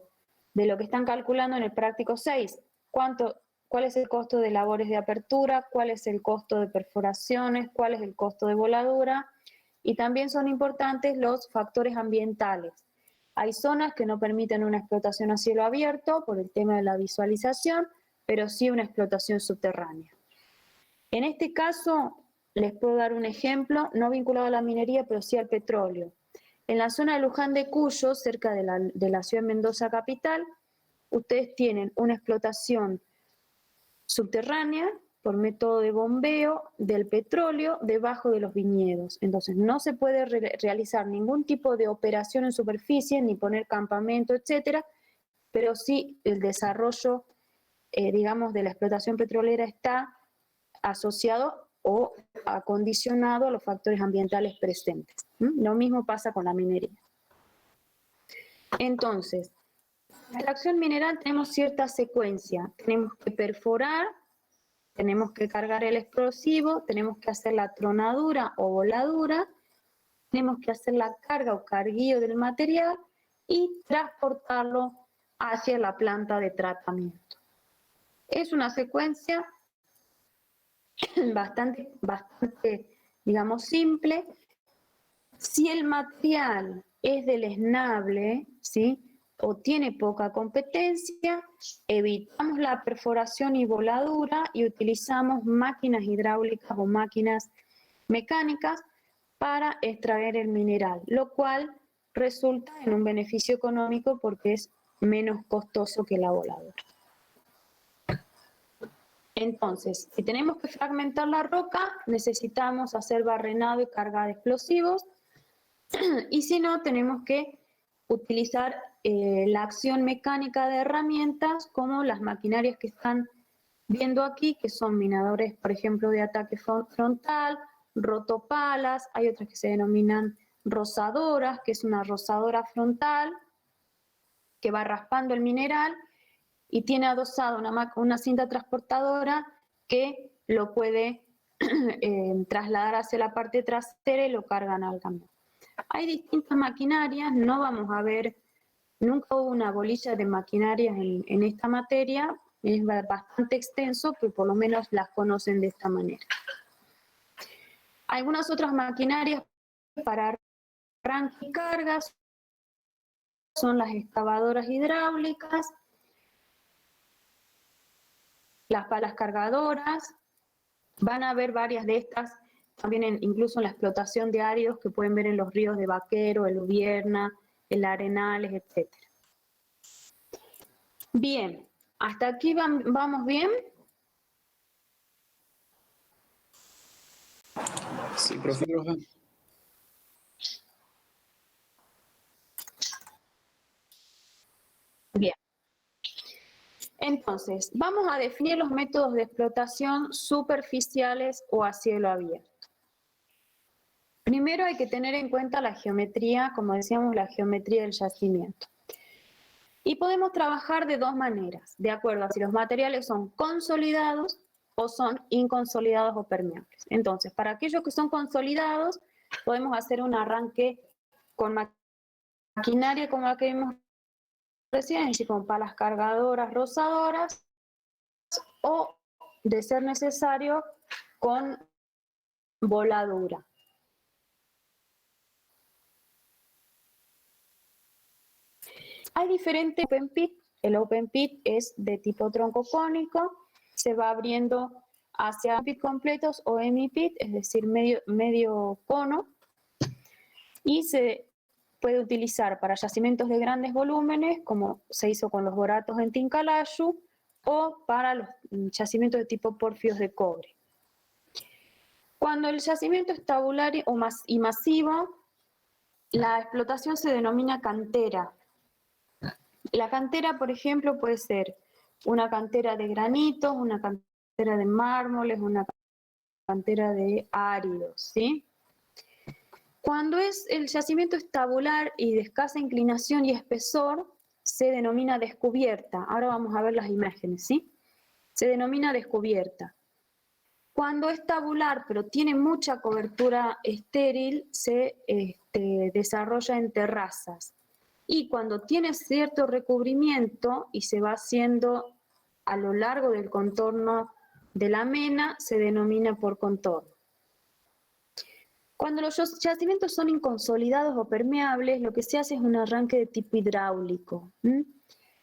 de lo que están calculando en el práctico 6. ¿Cuál es el costo de labores de apertura? ¿Cuál es el costo de perforaciones? ¿Cuál es el costo de voladura? Y también son importantes los factores ambientales. Hay zonas que no permiten una explotación a cielo abierto por el tema de la visualización, pero sí una explotación subterránea. En este caso, les puedo dar un ejemplo, no vinculado a la minería, pero sí al petróleo. En la zona de Luján de Cuyo, cerca de la ciudad de Mendoza capital, ustedes tienen una explotación subterránea por método de bombeo del petróleo debajo de los viñedos. Entonces no se puede realizar ningún tipo de operación en superficie, ni poner campamento, etcétera, pero sí el desarrollo, digamos, de la explotación petrolera está asociado o acondicionado a los factores ambientales presentes. Lo mismo pasa con la minería. Entonces, en la extracción mineral tenemos cierta secuencia. Tenemos que perforar, tenemos que cargar el explosivo, tenemos que hacer la tronadura o voladura, tenemos que hacer la carga o carguillo del material y transportarlo hacia la planta de tratamiento. Es una secuencia bastante, digamos, simple. Si el material es deleznable, ¿sí?, o tiene poca competencia, evitamos la perforación y voladura y utilizamos máquinas hidráulicas o máquinas mecánicas para extraer el mineral, lo cual resulta en un beneficio económico porque es menos costoso que la voladura. Entonces, si tenemos que fragmentar la roca, necesitamos hacer barrenado y carga de explosivos, y si no, tenemos que utilizar la acción mecánica de herramientas como las maquinarias que están viendo aquí, que son minadores, por ejemplo, de ataque frontal, rotopalas, hay otras que se denominan rozadoras, que es una rozadora frontal que va raspando el mineral y tiene adosada una cinta transportadora que lo puede trasladar hacia la parte trasera y lo cargan al camión. Hay distintas maquinarias, no vamos a ver, nunca hubo una bolilla de maquinarias en esta materia, es bastante extenso, pero por lo menos las conocen de esta manera. Algunas otras maquinarias para arranque y cargas son las excavadoras hidráulicas, las palas cargadoras, van a ver varias de estas, también incluso en la explotación de áridos que pueden ver en los ríos de Vaquero, el Ubierna, el Arenales, etc. Bien, hasta aquí vamos bien. Sí, profe. Bien. Entonces, vamos a definir los métodos de explotación superficiales o a cielo abierto. Primero hay que tener en cuenta la geometría, como decíamos, la geometría del yacimiento. Y podemos trabajar de dos maneras, de acuerdo a si los materiales son consolidados o son inconsolidados o permeables. Entonces, para aquellos que son consolidados, podemos hacer un arranque con maquinaria como la que vimos recién, es decir, con palas cargadoras, rozadoras, o, de ser necesario, con voladura. Hay diferentes open pit. El open pit es de tipo tronco cónico, se va abriendo hacia pit completos o hemipit, es decir, medio cono, y se puede utilizar para yacimientos de grandes volúmenes, como se hizo con los boratos en Tincalayu, o para los yacimientos de tipo porfios de cobre. Cuando el yacimiento es tabular y masivo, la explotación se denomina cantera. La cantera, por ejemplo, puede ser una cantera de granitos, una cantera de mármoles, una cantera de áridos, ¿sí? Cuando el yacimiento es tabular y de escasa inclinación y espesor, se denomina descubierta. Ahora vamos a ver las imágenes, ¿sí? Se denomina descubierta. Cuando es tabular, pero tiene mucha cobertura estéril, se desarrolla en terrazas. Y cuando tiene cierto recubrimiento y se va haciendo a lo largo del contorno de la mena, se denomina por contorno. Cuando los yacimientos son inconsolidados o permeables, lo que se hace es un arranque de tipo hidráulico.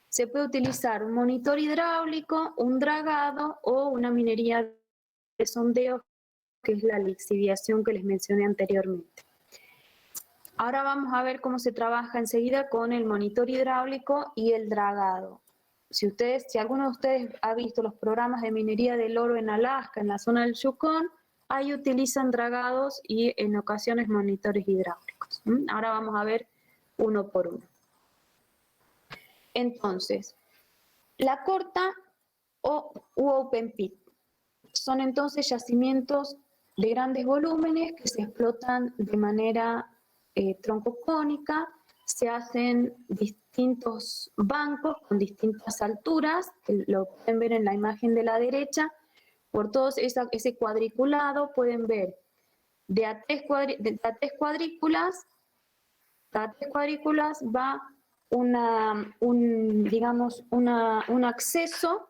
Se puede utilizar un monitor hidráulico, un dragado o una minería de sondeo, que es la lixiviación que les mencioné anteriormente. Ahora vamos a ver cómo se trabaja enseguida con el monitor hidráulico y el dragado. Si alguno de ustedes ha visto los programas de minería del oro en Alaska, en la zona del Yukon, ahí utilizan dragados y en ocasiones monitores hidráulicos. Ahora vamos a ver uno por uno. Entonces, la corta u open pit son entonces yacimientos de grandes volúmenes que se explotan de manera troncocónica, se hacen distintos bancos con distintas alturas, que lo pueden ver en la imagen de la derecha. Por todo ese cuadriculado pueden ver de a tres cuadrículas, cada tres cuadrículas va un acceso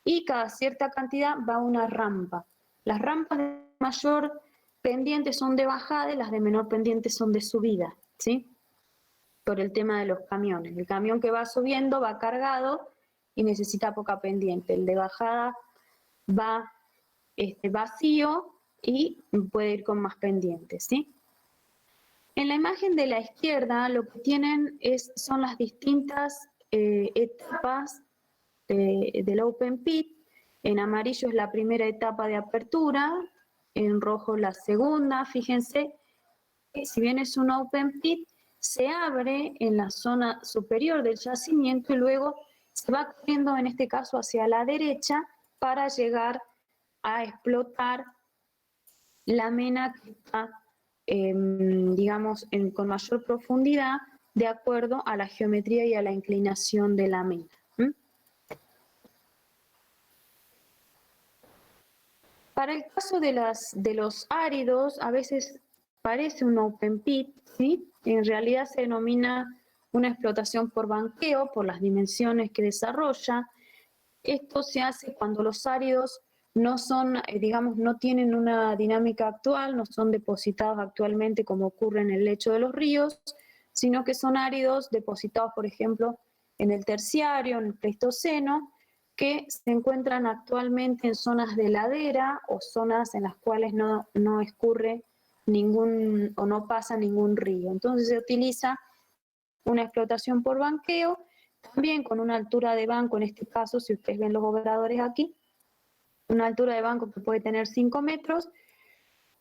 y cada cierta cantidad va una rampa. Las rampas de mayor pendiente son de bajada y las de menor pendiente son de subida, ¿sí? Por el tema de los camiones. El camión que va subiendo va cargado y necesita poca pendiente. El de bajada va vacío y puede ir con más pendientes, ¿sí? En la imagen de la izquierda lo que tienen son las distintas etapas del open pit. En amarillo es la primera etapa de apertura, en rojo la segunda. Fíjense, si bien es un open pit, se abre en la zona superior del yacimiento y luego se va corriendo, en este caso, hacia la derecha para llegar a explotar la mena que está, con mayor profundidad, de acuerdo a la geometría y a la inclinación de la mena. Para el caso de los áridos, a veces parece un open pit, ¿sí? En realidad se denomina una explotación por banqueo, por las dimensiones que desarrolla. Esto se hace cuando los áridos no son, no tienen una dinámica actual, no son depositados actualmente como ocurre en el lecho de los ríos, sino que son áridos depositados, por ejemplo, en el Terciario, en el Pleistoceno, que se encuentran actualmente en zonas de ladera o zonas en las cuales no escurre ningún o no pasa ningún río. Entonces se utiliza una explotación por banqueo, también con una altura de banco, en este caso, si ustedes ven los obradores aquí, una altura de banco que puede tener 5 metros,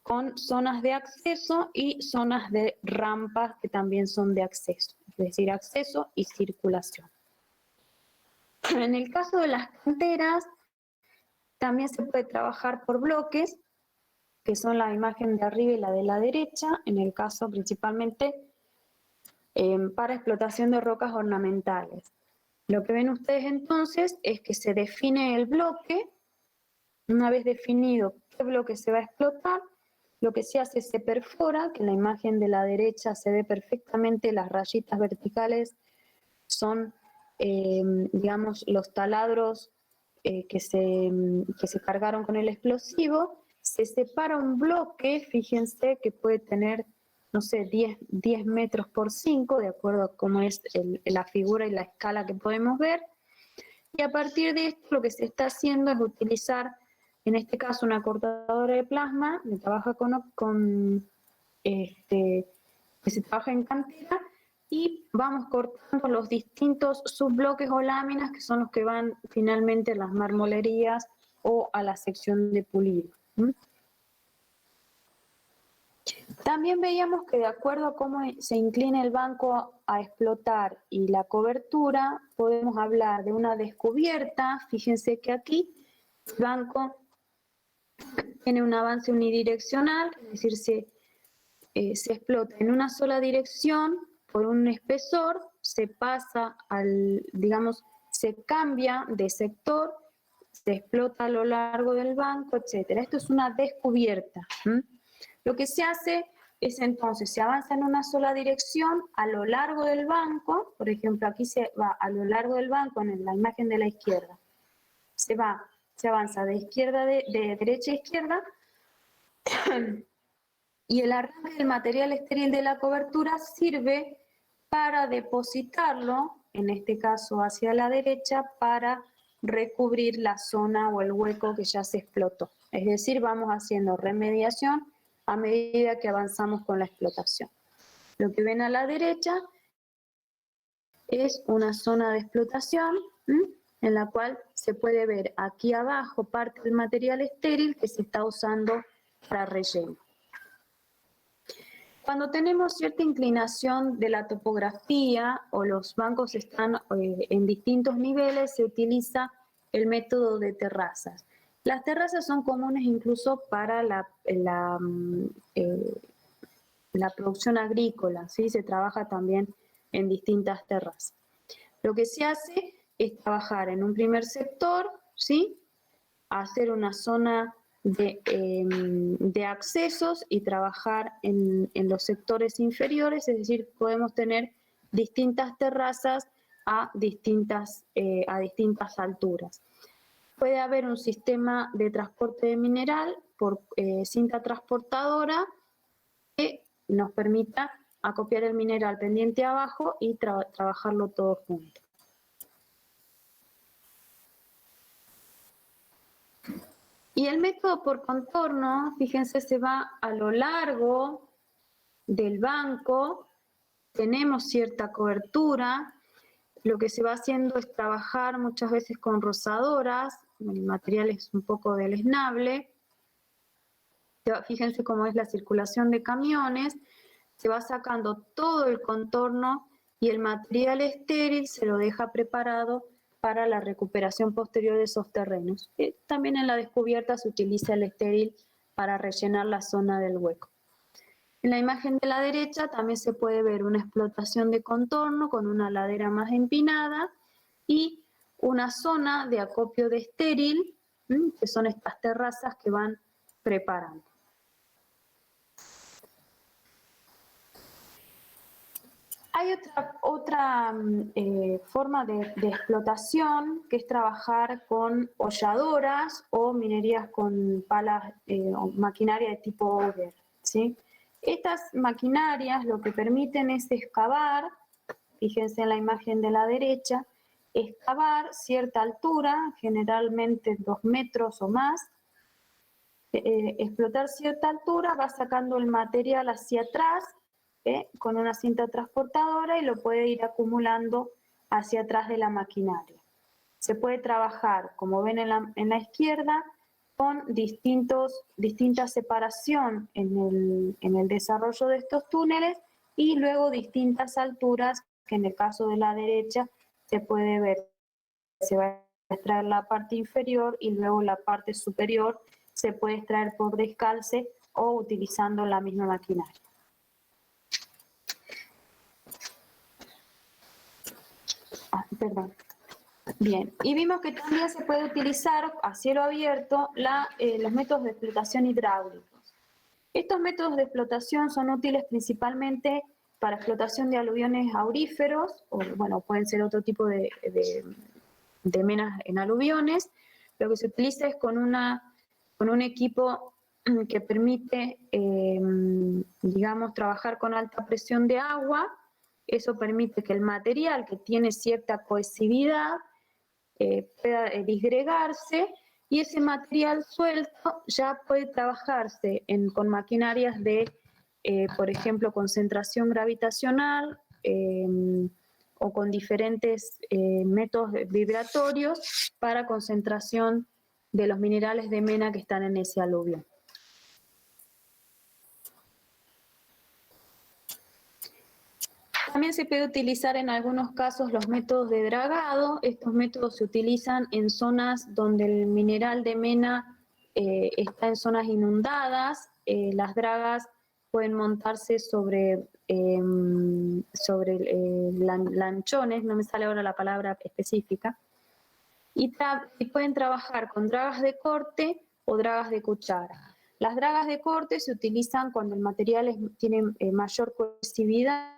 con zonas de acceso y zonas de rampas que también son de acceso, es decir, acceso y circulación. En el caso de las canteras, también se puede trabajar por bloques, que son la imagen de arriba y la de la derecha, en el caso principalmente para explotación de rocas ornamentales. Lo que ven ustedes entonces es que se define el bloque. Una vez definido qué bloque se va a explotar, lo que se hace es se perfora, que en la imagen de la derecha se ve perfectamente las rayitas verticales, son, digamos, los taladros que se cargaron con el explosivo. Se separa un bloque, fíjense que puede tener, no sé, 10 metros por 5, de acuerdo a cómo es la figura y la escala que podemos ver. Y a partir de esto lo que se está haciendo es utilizar, en este caso, una cortadora de plasma que trabaja que se trabaja en cantera, y vamos cortando los distintos subbloques o láminas que son los que van finalmente a las marmolerías o a la sección de pulido. También veíamos que de acuerdo a cómo se inclina el banco a explotar y la cobertura, podemos hablar de una descubierta. Fíjense que aquí el banco tiene un avance unidireccional, es decir, se explota en una sola dirección por un espesor, se pasa digamos, se cambia de sector, se explota a lo largo del banco, etc. Esto es una descubierta. Lo que se hace es entonces, se avanza en una sola dirección a lo largo del banco. Por ejemplo, aquí se va a lo largo del banco en la imagen de la izquierda. Se avanza de derecha a izquierda, y el arranque del material estéril de la cobertura sirve para depositarlo, en este caso hacia la derecha, para recubrir la zona o el hueco que ya se explotó. Es decir, vamos haciendo remediación a medida que avanzamos con la explotación. Lo que ven a la derecha es una zona de explotación, en la cual se puede ver aquí abajo parte del material estéril que se está usando para relleno. Cuando tenemos cierta inclinación de la topografía o los bancos están en distintos niveles, se utiliza el método de terrazas. Las terrazas son comunes incluso para la producción agrícola, ¿sí? Se trabaja también en distintas terrazas. Lo que se hace es trabajar en un primer sector, ¿sí? Hacer una zona de accesos y trabajar en los sectores inferiores, es decir, podemos tener distintas terrazas a distintas alturas. Puede haber un sistema de transporte de mineral por cinta transportadora que nos permita acopiar el mineral pendiente abajo y trabajarlo todo junto. Y el método por contorno, fíjense, se va a lo largo del banco, tenemos cierta cobertura, lo que se va haciendo es trabajar muchas veces con rozadoras, el material es un poco deleznable. Fíjense cómo es la circulación de camiones, se va sacando todo el contorno y el material estéril se lo deja preparado para la recuperación posterior de esos terrenos. También en la descubierta se utiliza el estéril para rellenar la zona del hueco. En la imagen de la derecha también se puede ver una explotación de contorno con una ladera más empinada y una zona de acopio de estéril, que son estas terrazas que van preparando. Hay otra forma de explotación, que es trabajar con holladoras o minerías con palas o maquinaria de tipo auger, ¿sí? Estas maquinarias lo que permiten es excavar, fíjense en la imagen de la derecha, excavar cierta altura, generalmente 2 metros o más, explotar cierta altura, va sacando el material hacia atrás con una cinta transportadora y lo puede ir acumulando hacia atrás de la maquinaria. Se puede trabajar, como ven en la izquierda, con distinta separación en el desarrollo de estos túneles y luego distintas alturas, que en el caso de la derecha se puede ver, se va a extraer la parte inferior y luego la parte superior se puede extraer por descalce o utilizando la misma maquinaria. Perdón. Bien, y vimos que también se puede utilizar a cielo abierto los métodos de explotación hidráulicos. Estos métodos de explotación son útiles principalmente para explotación de aluviones auríferos, o bueno, pueden ser otro tipo de menas en aluviones. Lo que se utiliza es con un equipo que permite, digamos, trabajar con alta presión de agua. Eso permite que el material que tiene cierta cohesividad pueda disgregarse, y ese material suelto ya puede trabajarse con maquinarias de, por ejemplo, concentración gravitacional o con diferentes métodos vibratorios para concentración de los minerales de mena que están en ese aluvio. También se puede utilizar en algunos casos los métodos de dragado. Estos métodos se utilizan en zonas donde el mineral de mena está en zonas inundadas. Las dragas pueden montarse sobre lanchones, no me sale ahora la palabra específica, y pueden trabajar con dragas de corte o dragas de cuchara. Las dragas de corte se utilizan cuando el material tiene mayor cohesividad,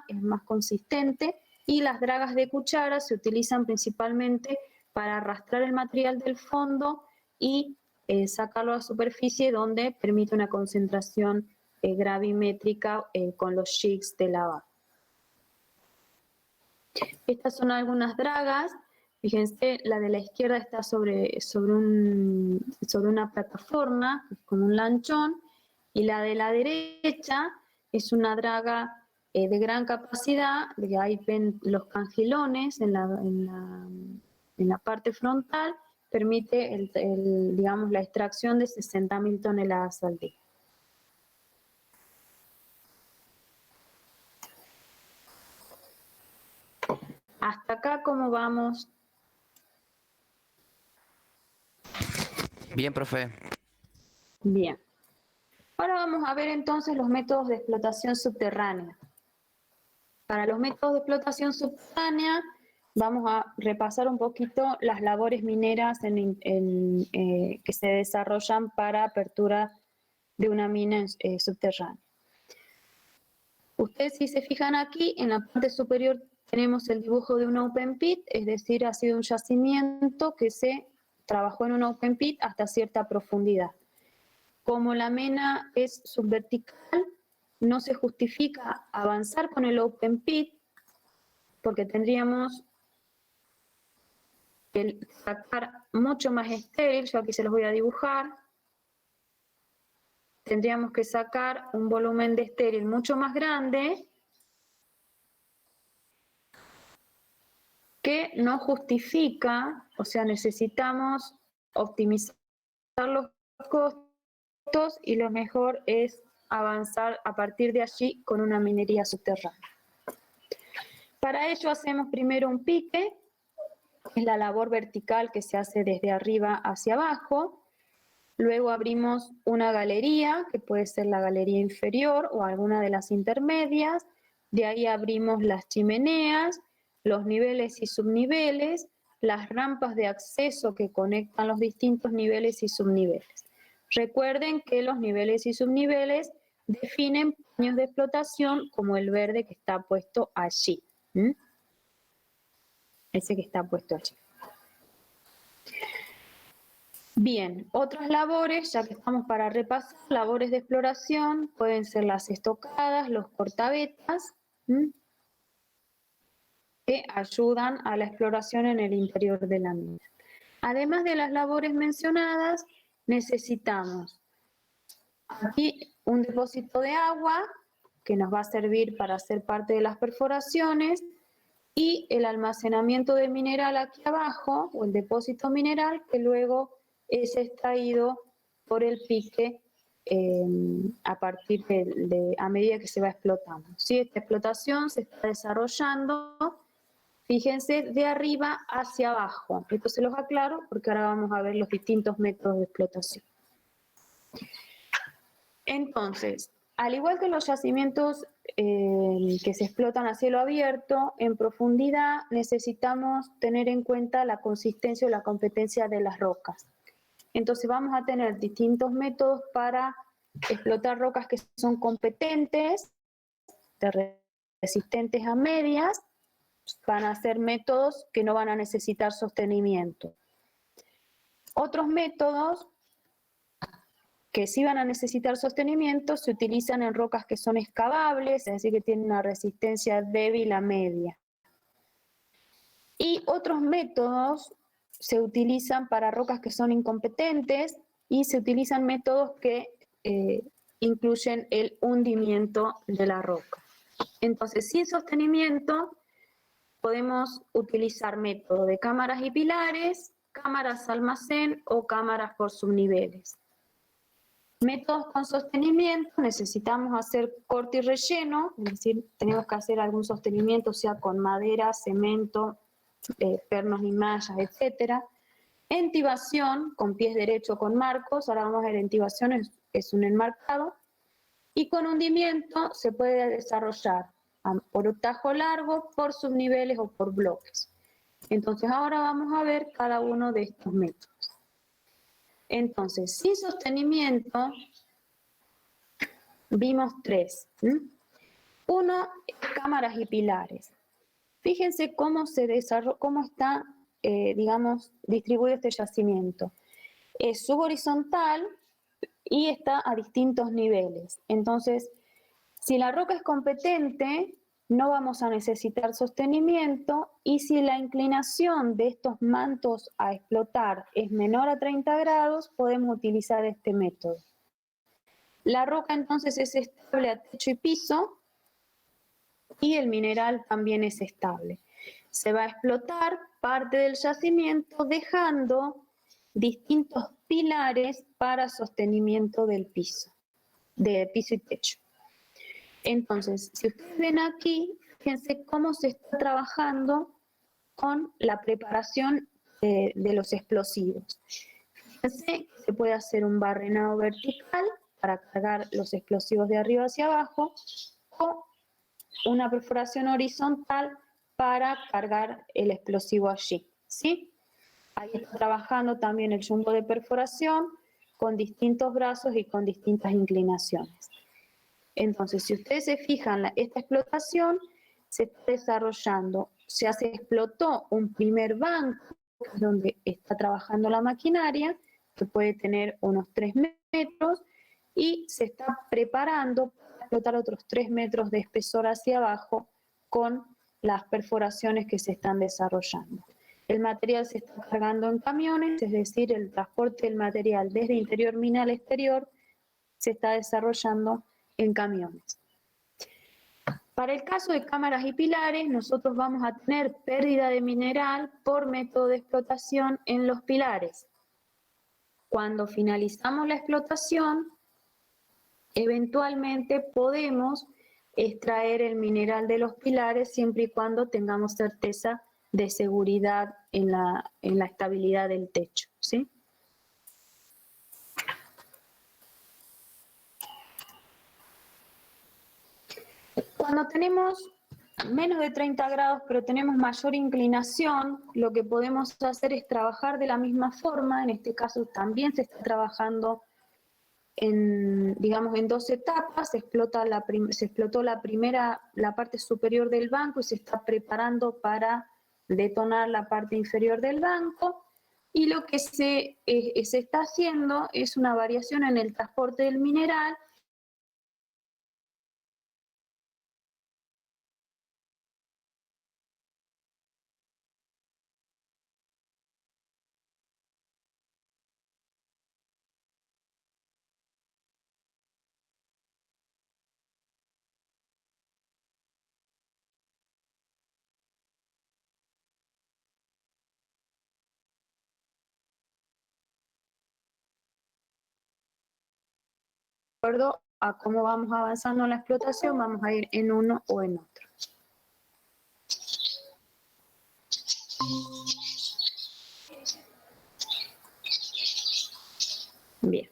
es más consistente, y las dragas de cuchara se utilizan principalmente para arrastrar el material del fondo y sacarlo a la superficie, donde permite una concentración gravimétrica con los jigs de lavado. Estas son algunas dragas. Fíjense, la de la izquierda está sobre una plataforma con un lanchón, y la de la derecha es una draga de gran capacidad. Ahí ven los cangilones en la parte frontal, permite digamos, la extracción de 60.000 toneladas al día. Hasta acá, ¿cómo vamos? Bien, profe. Bien. Ahora vamos a ver entonces los métodos de explotación subterránea. Para los métodos de explotación subterránea vamos a repasar un poquito las labores mineras que se desarrollan para apertura de una mina subterránea. Ustedes, si se fijan aquí, en la parte superior tenemos el dibujo de un open pit, es decir, ha sido un yacimiento que se trabajó en un open pit hasta cierta profundidad. Como la mena es subvertical, no se justifica avanzar con el open pit, porque tendríamos que sacar mucho más estéril. Yo aquí se los voy a dibujar. Tendríamos que sacar un volumen de estéril mucho más grande, que no justifica, o sea, necesitamos optimizar los costos, y lo mejor es avanzar a partir de allí con una minería subterránea. Para ello hacemos primero un pique, que es la labor vertical que se hace desde arriba hacia abajo. Luego abrimos una galería, que puede ser la galería inferior o alguna de las intermedias. De ahí abrimos las chimeneas, los niveles y subniveles, las rampas de acceso que conectan los distintos niveles y subniveles. Recuerden que los niveles y subniveles definen paños de explotación, como el verde que está puesto allí. Ese que está puesto allí. Bien, otras labores, ya que estamos para repasar, labores de exploración, pueden ser las estocadas, los cortavetas. que ayudan a la exploración en el interior de la mina. Además de las labores mencionadas, necesitamos aquí un depósito de agua que nos va a servir para hacer parte de las perforaciones y el almacenamiento de mineral aquí abajo, o el depósito mineral, que luego es extraído por el pique a partir a medida que se va explotando. ¿Sí? Esta explotación se está desarrollando, fíjense, de arriba hacia abajo. Esto se los aclaro porque ahora vamos a ver los distintos métodos de explotación. Entonces, al igual que los yacimientos que se explotan a cielo abierto, en profundidad necesitamos tener en cuenta la consistencia o la competencia de las rocas. Entonces vamos a tener distintos métodos para explotar rocas que son competentes, resistentes a medias, van a ser métodos que no van a necesitar sostenimiento. Otros métodos que sí van a necesitar sostenimiento se utilizan en rocas que son excavables, es decir, que tienen una resistencia débil a media. Y otros métodos se utilizan para rocas que son incompetentes y se utilizan métodos que incluyen el hundimiento de la roca. Entonces, sin sostenimiento, podemos utilizar métodos de cámaras y pilares, cámaras almacén o cámaras por subniveles. Métodos con sostenimiento, necesitamos hacer corte y relleno, es decir, tenemos que hacer algún sostenimiento, sea con madera, cemento, pernos y mallas, etc. Entibación, con pies derechos con marcos, ahora vamos a ver, entibación es un enmarcado, y con hundimiento se puede desarrollar por tajo largo, por subniveles o por bloques. Entonces ahora vamos a ver cada uno de estos métodos. Entonces, sin sostenimiento, vimos tres. Uno, cámaras y pilares. Fíjense cómo está, digamos, distribuido este yacimiento. Es subhorizontal y está a distintos niveles. Entonces, si la roca es competente, no vamos a necesitar sostenimiento, y si la inclinación de estos mantos a explotar es menor a 30 grados, podemos utilizar este método. La roca entonces es estable a techo y piso, y el mineral también es estable. Se va a explotar parte del yacimiento dejando distintos pilares para sostenimiento del piso, de piso y techo. Entonces, si ustedes ven aquí, fíjense cómo se está trabajando con la preparación de los explosivos. Fíjense que se puede hacer un barrenado vertical para cargar los explosivos de arriba hacia abajo, o una perforación horizontal para cargar el explosivo allí, ¿sí? Ahí está trabajando también el jumbo de perforación con distintos brazos y con distintas inclinaciones. Entonces, si ustedes se fijan, esta explotación se está desarrollando, se explotó un primer banco donde está trabajando la maquinaria, que puede tener unos 3 metros, y se está preparando para explotar otros 3 metros de espesor hacia abajo con las perforaciones que se están desarrollando. El material se está cargando en camiones, es decir, el transporte del material desde interior mina al exterior se está desarrollando en camiones. Para el caso de cámaras y pilares, nosotros vamos a tener pérdida de mineral por método de explotación en los pilares. Cuando finalizamos la explotación, eventualmente podemos extraer el mineral de los pilares siempre y cuando tengamos certeza de seguridad en la estabilidad del techo, ¿sí? Cuando tenemos menos de 30 grados, pero tenemos mayor inclinación, lo que podemos hacer es trabajar de la misma forma. En este caso también se está trabajando digamos, en 2 etapas. Se explotó la parte superior del banco y se está preparando para detonar la parte inferior del banco. Y lo que se está haciendo es una variación en el transporte del mineral acuerdo a cómo vamos avanzando en la explotación, vamos a ir en uno o en otro. Bien.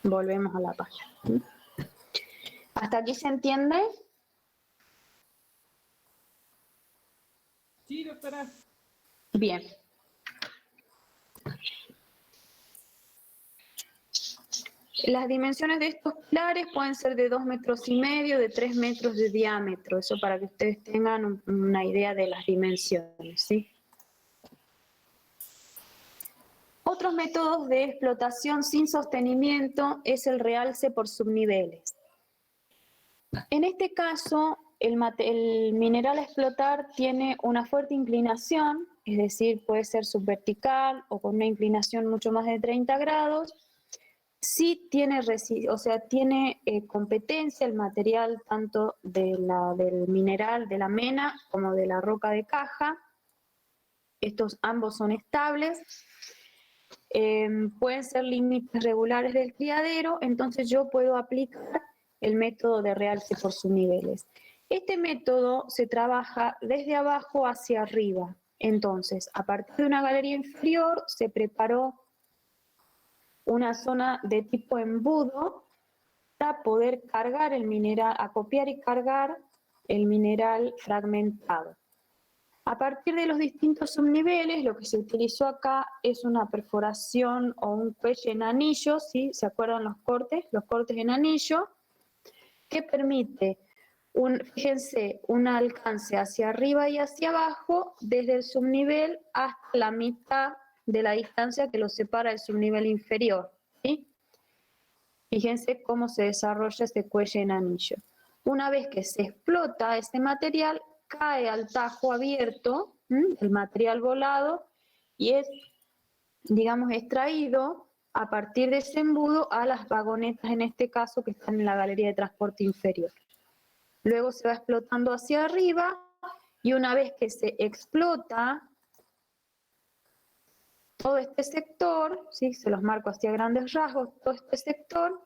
Volvemos a la página. ¿Hasta aquí se entiende? Sí, doctora. Bien. Las dimensiones de estos pilares pueden ser de 2,5 metros, de 3 metros de diámetro, eso para que ustedes tengan una idea de las dimensiones, ¿sí? Otros métodos de explotación sin sostenimiento es el realce por subniveles. En este caso, el mineral a explotar tiene una fuerte inclinación, es decir, puede ser subvertical o con una inclinación mucho más de 30 grados. Sí tiene, tiene competencia el material tanto del mineral de la mena como de la roca de caja. Estos ambos son estables. Pueden ser límites regulares del criadero, entonces yo puedo aplicar el método de realce por subniveles. Este método se trabaja desde abajo hacia arriba. Entonces, a partir de una galería inferior se preparó una zona de tipo embudo para poder cargar el mineral, acopiar y cargar el mineral fragmentado. A partir de los distintos subniveles, lo que se utilizó acá es una perforación o un cuello en anillo, ¿sí? ¿Se acuerdan los cortes? Los cortes en anillo, que permite, fíjense, un alcance hacia arriba y hacia abajo, desde el subnivel hasta la mitad de la distancia que lo separa del subnivel inferior, ¿sí? Fíjense cómo se desarrolla este cuello en anillo. Una vez que se explota ese material, cae al tajo abierto, el material volado, y es, digamos, extraído a partir de ese embudo a las vagonetas, en este caso, que están en la galería de transporte inferior. Luego se va explotando hacia arriba, y una vez que se explota todo este sector, ¿sí? Se los marco hacia grandes rasgos, todo este sector,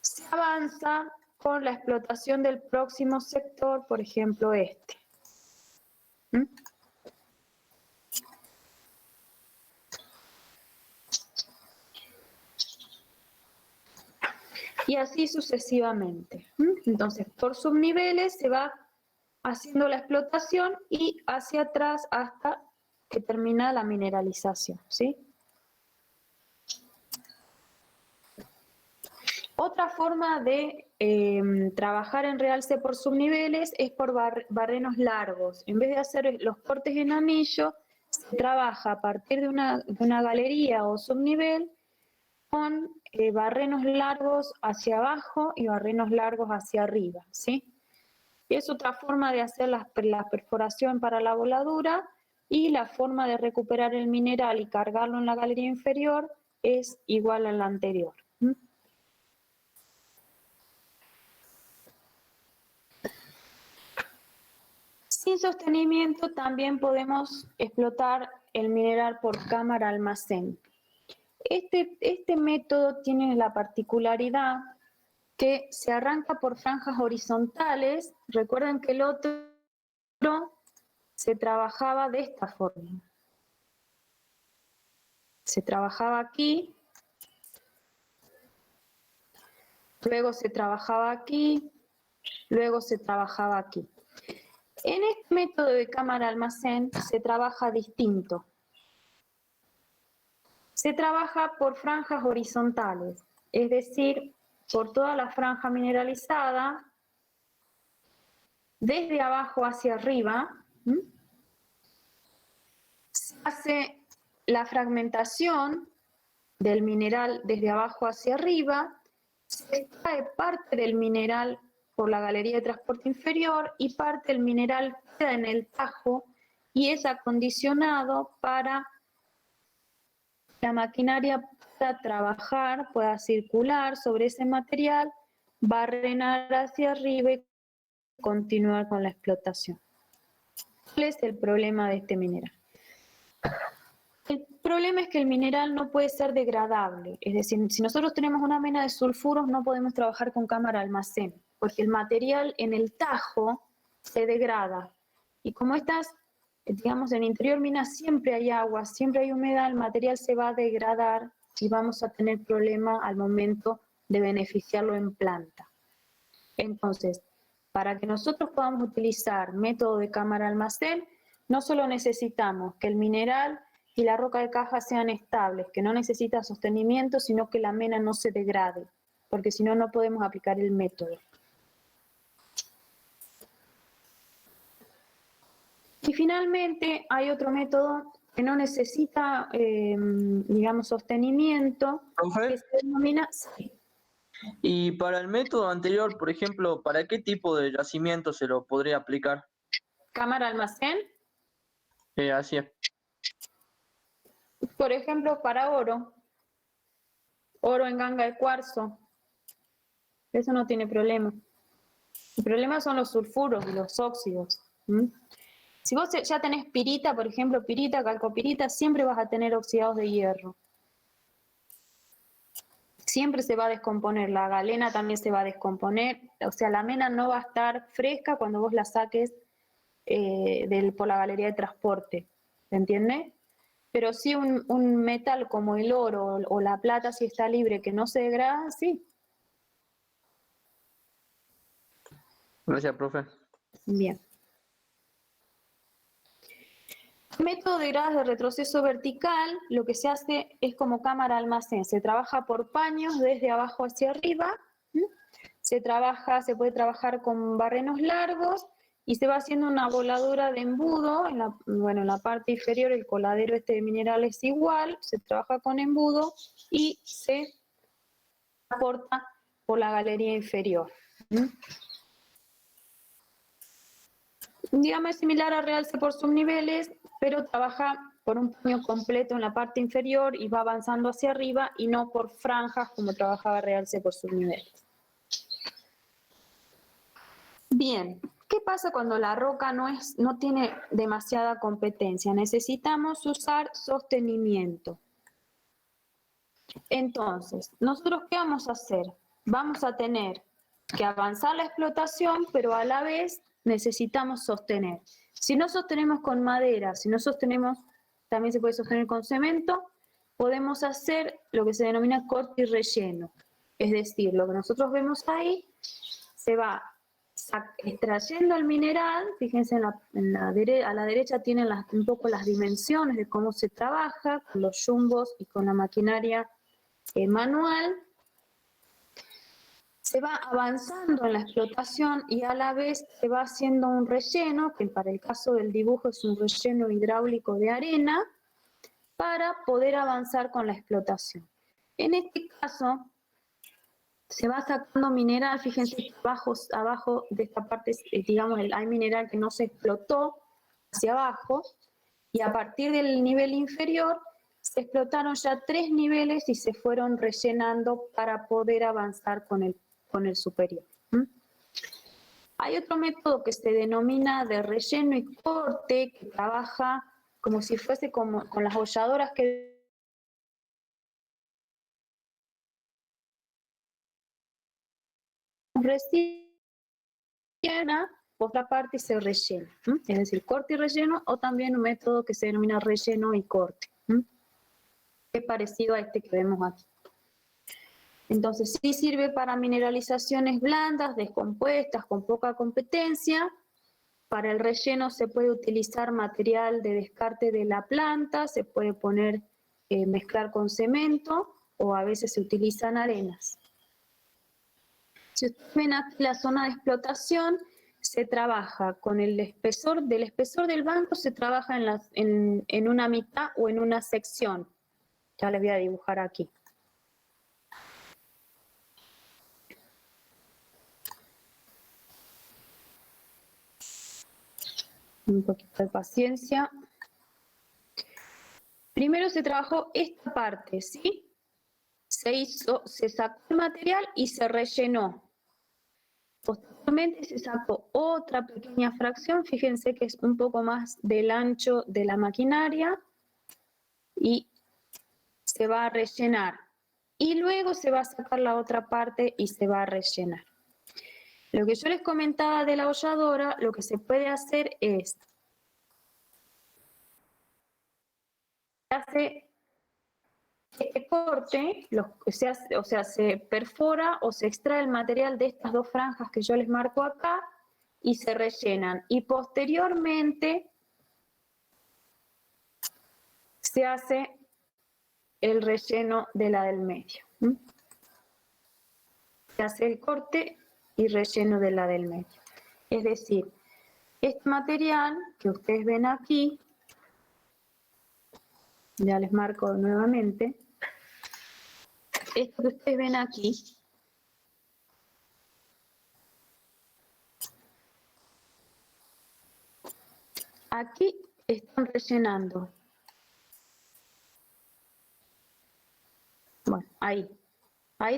se avanza con la explotación del próximo sector, por ejemplo este. Y así sucesivamente. Entonces, por subniveles se va haciendo la explotación y hacia atrás hasta que termina la mineralización, ¿sí? Otra forma de trabajar en realce por subniveles es por barrenos largos. En vez de hacer los cortes en anillo, se trabaja a partir de una galería o subnivel con barrenos largos hacia abajo y barrenos largos hacia arriba, ¿sí? Y es otra forma de hacer la perforación para la voladura, y la forma de recuperar el mineral y cargarlo en la galería inferior es igual a la anterior. Sin sostenimiento también podemos explotar el mineral por cámara almacén. Este método tiene la particularidad que se arranca por franjas horizontales. Recuerden que el otro se trabajaba de esta forma. Se trabajaba aquí, luego se trabajaba aquí, luego se trabajaba aquí. En este método de cámara almacén se trabaja distinto. Se trabaja por franjas horizontales, es decir, por toda la franja mineralizada, desde abajo hacia arriba. Se hace la fragmentación del mineral desde abajo hacia arriba, se extrae parte del mineral por la galería de transporte inferior y parte del mineral queda en el tajo y es acondicionado para la maquinaria pueda trabajar, pueda circular sobre ese material, barrenar hacia arriba y continuar con la explotación. ¿Cuál es el problema de este mineral? El problema es que el mineral no puede ser degradable. Es decir, si nosotros tenemos una mena de sulfuros, no podemos trabajar con cámara almacén, porque el material en el tajo se degrada. Y como estas, digamos, en interior mina siempre hay agua, siempre hay humedad, el material se va a degradar y vamos a tener problema al momento de beneficiarlo en planta. Entonces, para que nosotros podamos utilizar método de cámara almacén, no solo necesitamos que el mineral y la roca de caja sean estables, que no necesita sostenimiento, sino que la mena no se degrade, porque si no, no podemos aplicar el método. Y finalmente hay otro método que no necesita, digamos, sostenimiento, ¿Profe? que se denomina... Sí. Y para el método anterior, por ejemplo, ¿para qué tipo de yacimiento se lo podría aplicar? Cámara almacén, Así es. por ejemplo, para oro en ganga de cuarzo, eso no tiene problema. El problema son los sulfuros y los óxidos. Si vos ya tenés pirita, por ejemplo, pirita, calcopirita, siempre vas a tener oxidados de hierro. Siempre se va a descomponer, la galena también se va a descomponer, o sea, la mena no va a estar fresca cuando vos la saques por la galería de transporte, ¿se entiende? Pero sí un metal como el oro o la plata, si está libre, que no se degrada, sí. Gracias, profe. Bien. Método de gradas de retroceso vertical, lo que se hace es como cámara almacén, se trabaja por paños desde abajo hacia arriba, se puede trabajar con barrenos largos y se va haciendo una voladura de embudo, en la parte inferior el coladero de mineral es igual, se trabaja con embudo y se aporta por la galería inferior. Digamos, es similar a realce por subniveles, pero trabaja por un paño completo en la parte inferior y va avanzando hacia arriba y no por franjas como trabajaba realce por subniveles. Bien, ¿qué pasa cuando la roca no tiene demasiada competencia? Necesitamos usar sostenimiento. Entonces, ¿nosotros qué vamos a hacer? Vamos a tener que avanzar la explotación, pero a la vez necesitamos sostener. Si no sostenemos con madera, si no sostenemos, también se puede sostener con cemento, podemos hacer lo que se denomina corte y relleno. Es decir, lo que nosotros vemos ahí, se va extrayendo el mineral, fíjense a la derecha tienen un poco las dimensiones de cómo se trabaja, con los yumbos y con la maquinaria manual. Se va avanzando en la explotación y a la vez se va haciendo un relleno, que para el caso del dibujo es un relleno hidráulico de arena, para poder avanzar con la explotación. En este caso, se va sacando mineral, fíjense que abajo de esta parte, digamos, hay mineral que no se explotó hacia abajo, y a partir del nivel inferior se explotaron ya 3 niveles y se fueron rellenando para poder avanzar con el superior. Hay otro método que se denomina de relleno y corte, que trabaja como si fuese con las holladoras que rellena, otra parte se rellena, es decir, corte y relleno, o también un método que se denomina relleno y corte, es parecido a este que vemos aquí. Entonces sí sirve para mineralizaciones blandas, descompuestas, con poca competencia. Para el relleno se puede utilizar material de descarte de la planta, se puede mezclar con cemento, o a veces se utilizan arenas. Si ustedes ven aquí la zona de explotación, se trabaja con el espesor del banco, se trabaja en una mitad o en una sección. Ya les voy a dibujar aquí. Un poquito de paciencia. Primero se trabajó esta parte, ¿sí? Se sacó el material y se rellenó. Posteriormente se sacó otra pequeña fracción, fíjense que es un poco más del ancho de la maquinaria, y se va a rellenar y luego se va a sacar la otra parte y se va a rellenar. Lo que yo les comentaba de la holladora, lo que se puede hacer es, se hace este corte, se perfora o se extrae el material de estas dos franjas que yo les marco acá y se rellenan. Y posteriormente se hace el relleno de la del medio. Se hace el corte y relleno de la del medio. Es decir, este material que ustedes ven aquí, ya les marco nuevamente, esto que ustedes ven aquí, aquí están rellenando. Bueno, ahí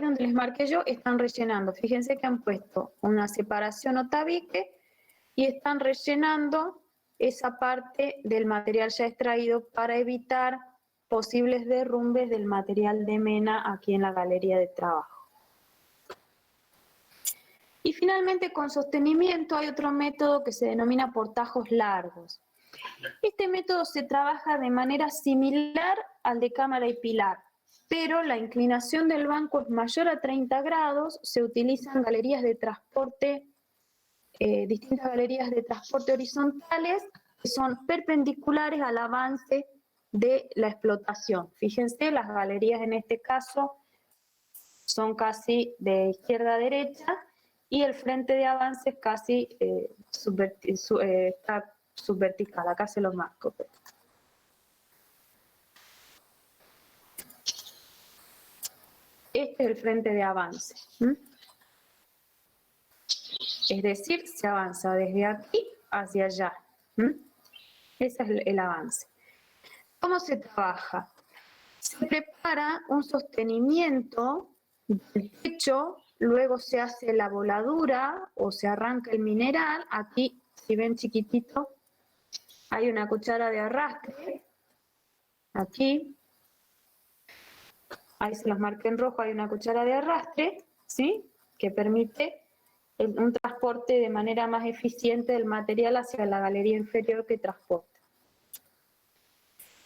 donde les marqué yo, están rellenando. Fíjense que han puesto una separación o tabique y están rellenando esa parte del material ya extraído para evitar posibles derrumbes del material de mena aquí en la galería de trabajo. Y finalmente, con sostenimiento, hay otro método que se denomina portajos largos. Este método se trabaja de manera similar al de cámara y pilar, pero la inclinación del banco es mayor a 30 grados, se utilizan galerías de transporte, distintas galerías de transporte horizontales que son perpendiculares al avance de la explotación. Fíjense, las galerías en este caso son casi de izquierda a derecha y el frente de avance es casi está subvertical. Acá se los marco. Este es el frente de avance. Es decir, se avanza desde aquí hacia allá. Ese es el avance. ¿Cómo se trabaja? Se prepara un sostenimiento del techo, luego se hace la voladura o se arranca el mineral. Aquí, si ven chiquitito, hay una cuchara de arrastre. Aquí. Ahí se los marqué en rojo, hay una cuchara de arrastre, ¿sí? Que permite un transporte de manera más eficiente del material hacia la galería inferior que transporta.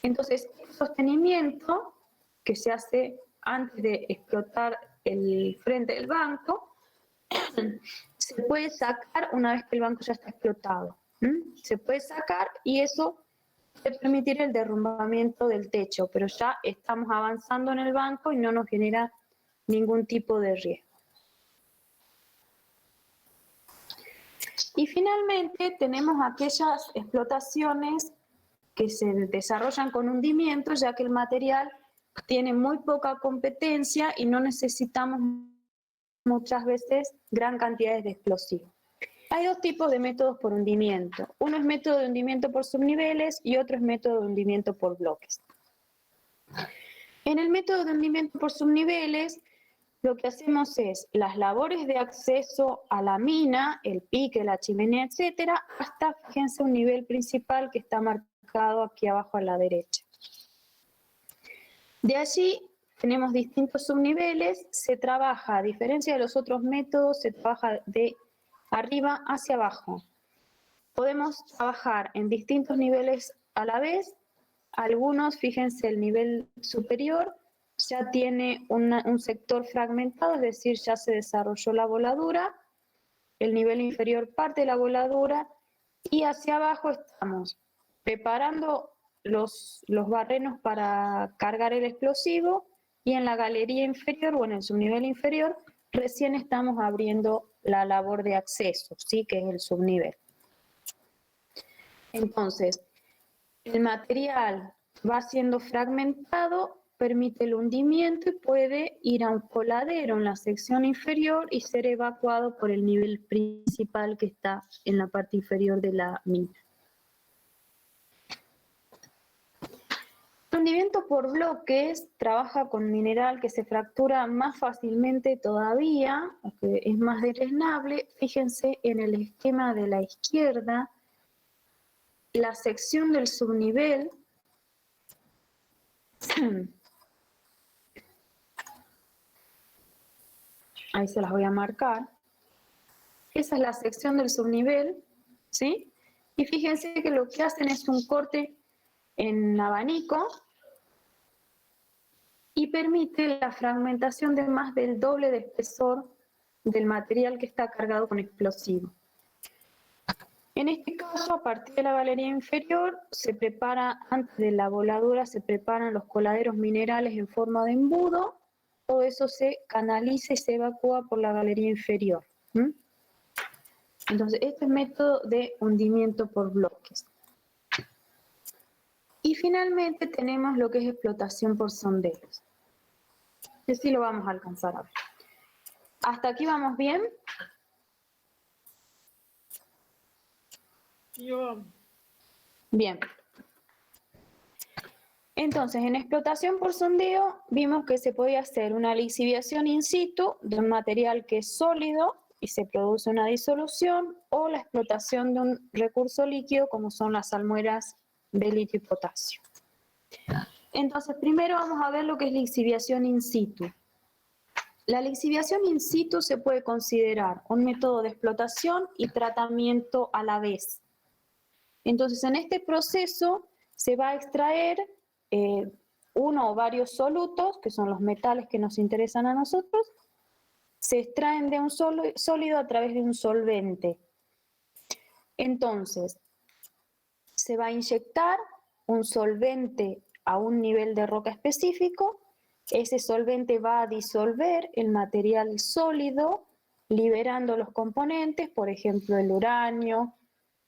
Entonces, el sostenimiento que se hace antes de explotar el frente del banco, se puede sacar una vez que el banco ya está explotado. Se puede sacar y eso puede permitir el derrumbamiento del techo, pero ya estamos avanzando en el banco y no nos genera ningún tipo de riesgo. Y finalmente tenemos aquellas explotaciones que se desarrollan con hundimiento, ya que el material tiene muy poca competencia y no necesitamos muchas veces gran cantidad de explosivos. Hay dos tipos de métodos por hundimiento. Uno es método de hundimiento por subniveles y otro es método de hundimiento por bloques. En el método de hundimiento por subniveles, lo que hacemos es las labores de acceso a la mina, el pique, la chimenea, etcétera, hasta, fíjense, un nivel principal que está marcado aquí abajo a la derecha. De allí tenemos distintos subniveles, se trabaja, a diferencia de los otros métodos, se trabaja de arriba hacia abajo. Podemos trabajar en distintos niveles a la vez. Algunos, fíjense, el nivel superior ya tiene un sector fragmentado, es decir, ya se desarrolló la voladura. El nivel inferior parte de la voladura y hacia abajo estamos preparando los barrenos para cargar el explosivo y en la galería inferior o en el subnivel inferior recién estamos abriendo la labor de acceso, ¿sí? Que es el subnivel. Entonces, el material va siendo fragmentado, permite el hundimiento y puede ir a un coladero en la sección inferior y ser evacuado por el nivel principal que está en la parte inferior de la mina. El hundimiento por bloques trabaja con mineral que se fractura más fácilmente todavía, que es más drenable. Fíjense en el esquema de la izquierda, la sección del subnivel Ahí se las voy a marcar. Esa es la sección del subnivel, ¿sí? Y fíjense que lo que hacen es un corte en abanico y permite la fragmentación de más del doble de espesor del material que está cargado con explosivo. En este caso, a partir de la galería inferior, se prepara, antes de la voladura, se preparan los coladeros minerales en forma de embudo. Todo eso se canaliza y se evacúa por la galería inferior. Entonces, este es el método de hundimiento por bloques. Y finalmente tenemos lo que es explotación por sondeos. Así lo vamos a alcanzar a ver. ¿Hasta aquí vamos bien? Bien. Entonces, en explotación por sondeo, vimos que se podía hacer una lixiviación in situ de un material que es sólido y se produce una disolución, o la explotación de un recurso líquido, como son las salmueras de litio y potasio. Entonces, primero vamos a ver lo que es lixiviación in situ. La lixiviación in situ se puede considerar un método de explotación y tratamiento a la vez. Entonces, en este proceso se va a extraer uno o varios solutos, que son los metales que nos interesan a nosotros, se extraen de un sólido a través de un solvente. Entonces, se va a inyectar un solvente a un nivel de roca específico, ese solvente va a disolver el material sólido, liberando los componentes, por ejemplo, el uranio,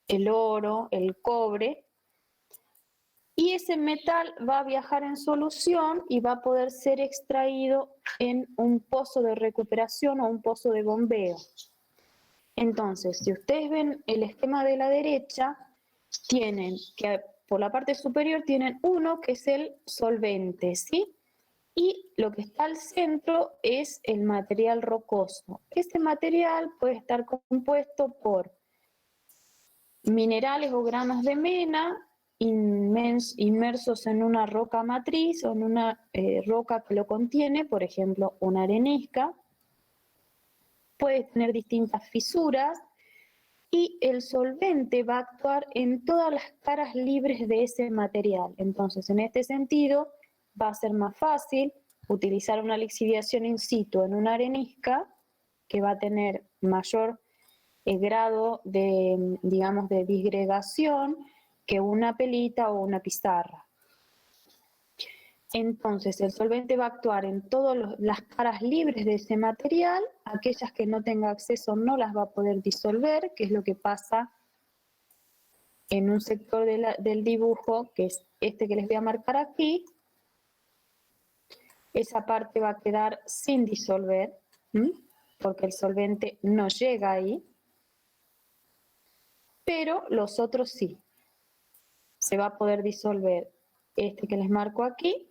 el oro, el cobre, y ese metal va a viajar en solución y va a poder ser extraído en un pozo de recuperación o un pozo de bombeo. Entonces, si ustedes ven el esquema de la derecha, tienen que por la parte superior tienen uno que es el solvente, ¿sí? Y lo que está al centro es el material rocoso. Este material puede estar compuesto por minerales o granos de mena inmersos en una roca matriz o en una roca que lo contiene, por ejemplo, una arenisca. Puede tener distintas fisuras y el solvente va a actuar en todas las caras libres de ese material. Entonces, en este sentido, va a ser más fácil utilizar una lixiviación in situ en una arenisca que va a tener mayor grado de, digamos, de disgregación que una pelita o una pizarra. Entonces, el solvente va a actuar en todas las caras libres de ese material, aquellas que no tenga acceso no las va a poder disolver, que es lo que pasa en un sector del dibujo, que es este que les voy a marcar aquí. Esa parte va a quedar sin disolver, porque el solvente no llega ahí, pero los otros sí. Se va a poder disolver este que les marco aquí,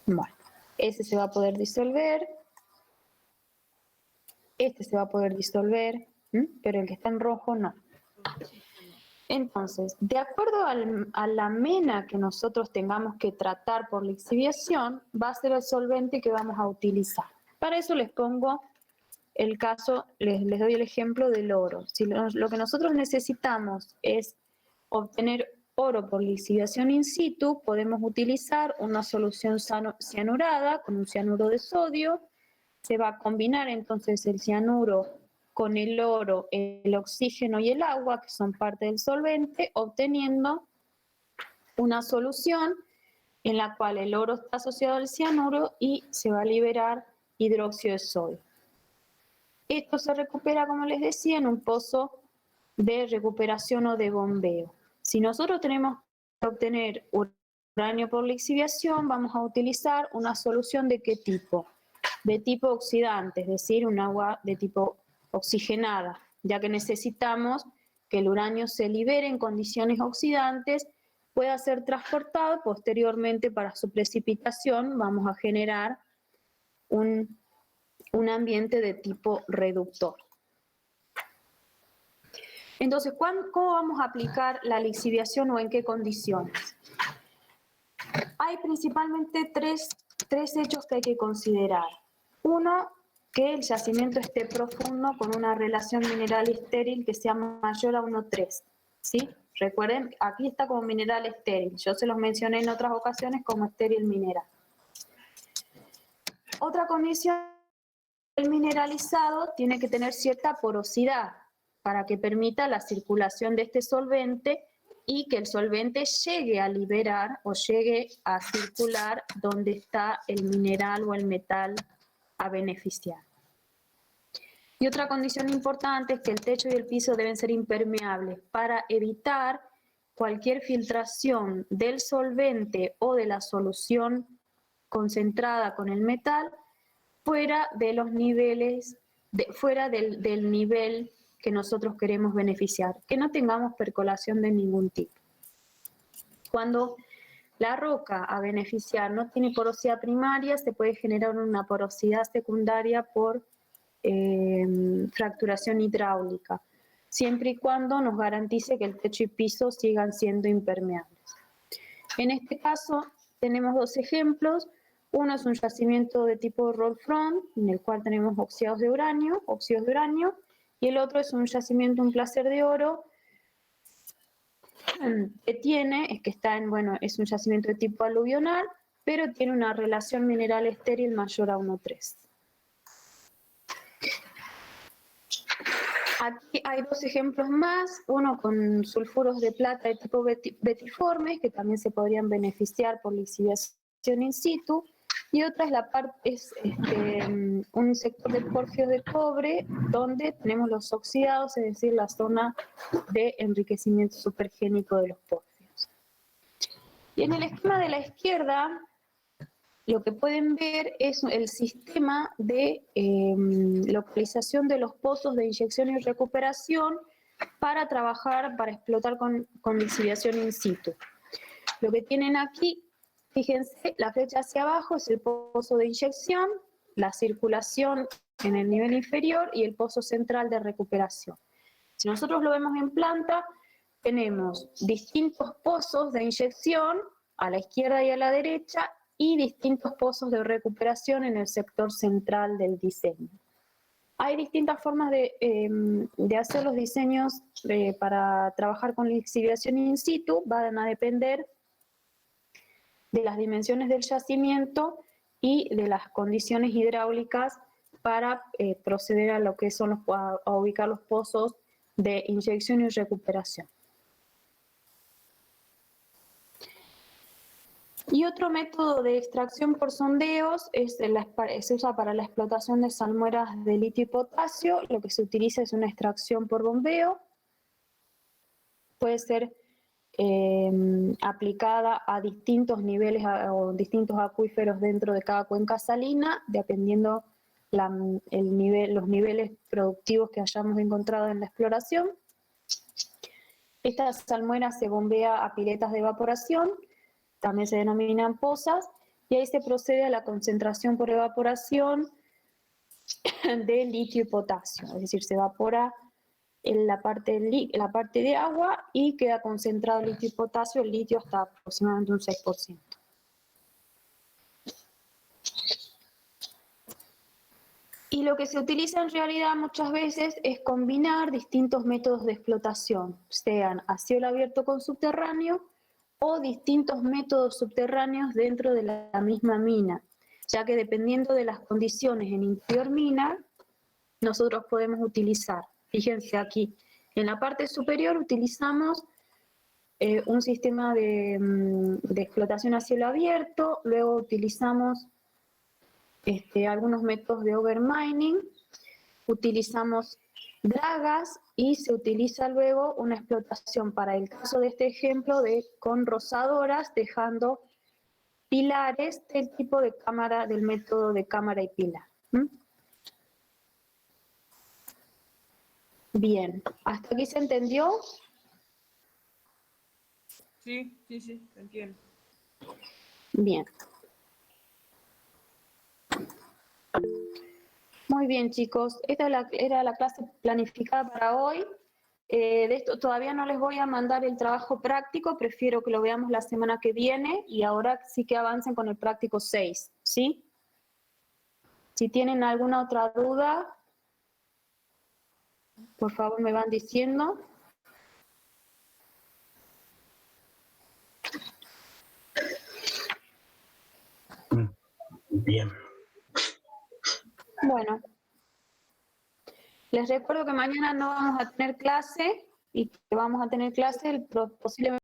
bueno, ese se va a poder disolver, este se va a poder disolver, pero el que está en rojo no. Entonces, de acuerdo a la mena que nosotros tengamos que tratar por lixiviación, va a ser el solvente que vamos a utilizar. Para eso les pongo el caso, les doy el ejemplo del oro. Si lo que nosotros necesitamos es obtener oro por lixiviación in situ, podemos utilizar una solución cianurada con un cianuro de sodio. Se va a combinar entonces el cianuro con el oro, el oxígeno y el agua, que son parte del solvente, obteniendo una solución en la cual el oro está asociado al cianuro y se va a liberar hidróxido de sodio. Esto se recupera, como les decía, en un pozo de recuperación o de bombeo. Si nosotros tenemos que obtener uranio por lixiviación, vamos a utilizar una solución ¿de qué tipo? De tipo oxidante, es decir, un agua de tipo oxigenada, ya que necesitamos que el uranio se libere en condiciones oxidantes, pueda ser transportado posteriormente para su precipitación. Vamos a generar un ambiente de tipo reductor. Entonces, ¿cómo vamos a aplicar la lixiviación o en qué condiciones? Hay principalmente tres hechos que hay que considerar. Uno, que el yacimiento esté profundo con una relación mineral estéril que sea mayor a 1,3, ¿sí? Recuerden, aquí está como mineral estéril. Yo se los mencioné en otras ocasiones como estéril mineral. Otra condición, el mineralizado tiene que tener cierta porosidad para que permita la circulación de este solvente y que el solvente llegue a liberar o llegue a circular donde está el mineral o el metal a beneficiar. Y otra condición importante es que el techo y el piso deben ser impermeables para evitar cualquier filtración del solvente o de la solución concentrada con el metal fuera de los niveles, fuera del nivel que nosotros queremos beneficiar, que no tengamos percolación de ningún tipo. Cuando la roca a beneficiar no tiene porosidad primaria, se puede generar una porosidad secundaria por fracturación hidráulica, siempre y cuando nos garantice que el techo y piso sigan siendo impermeables. En este caso tenemos dos ejemplos. Uno es un yacimiento de tipo roll front, en el cual tenemos óxidos de uranio, y el otro es un yacimiento, un placer de oro, es un yacimiento de tipo aluvional, pero tiene una relación mineral estéril mayor a 1,3. Aquí hay dos ejemplos más, uno con sulfuros de plata de tipo betiformes, que también se podrían beneficiar por lixiviación in situ, y otra es un sector de porfios de cobre, donde tenemos los oxidados, es decir, la zona de enriquecimiento supergénico de los porfios. Y en el esquema de la izquierda, lo que pueden ver es el sistema de localización de los pozos de inyección y recuperación para trabajar, para explotar con lixiviación in situ. Lo que tienen aquí, fíjense, la flecha hacia abajo es el pozo de inyección, la circulación en el nivel inferior y el pozo central de recuperación. Si nosotros lo vemos en planta, tenemos distintos pozos de inyección a la izquierda y a la derecha, y distintos pozos de recuperación en el sector central del diseño. Hay distintas formas de hacer los diseños para trabajar con lixiviación in situ, van a depender de las dimensiones del yacimiento y de las condiciones hidráulicas para proceder a lo que son a ubicar los pozos de inyección y recuperación. Y otro método de extracción por sondeos se usa para la explotación de salmueras de litio y potasio. Lo que se utiliza es una extracción por bombeo. Puede ser aplicada a distintos niveles o distintos acuíferos dentro de cada cuenca salina, dependiendo los niveles productivos que hayamos encontrado en la exploración. Esta salmuera se bombea a piletas de evaporación, también se denominan pozas, y ahí se procede a la concentración por evaporación de litio y potasio, es decir, se evapora en la parte de agua y queda concentrado el litio y potasio, el litio hasta aproximadamente un 6%. Y lo que se utiliza en realidad muchas veces es combinar distintos métodos de explotación, sean a cielo abierto con subterráneo, o distintos métodos subterráneos dentro de la misma mina, ya que dependiendo de las condiciones en interior mina, nosotros podemos utilizar, fíjense aquí, en la parte superior utilizamos un sistema de explotación a cielo abierto, luego utilizamos algunos métodos de overmining, utilizamos dragas y se utiliza luego una explotación para el caso de este ejemplo con rozadoras, dejando pilares del tipo de cámara, del método de cámara y pilar. Bien, ¿hasta aquí se entendió? Sí, entiendo. Bien. Muy bien, chicos. Esta era la clase planificada para hoy. de esto todavía no les voy a mandar el trabajo práctico, prefiero que lo veamos la semana que viene y ahora sí que avancen con el práctico 6, ¿sí? Si tienen alguna otra duda, por favor me van diciendo. Bien. Bueno, les recuerdo que mañana no vamos a tener clase y que vamos a tener clase posiblemente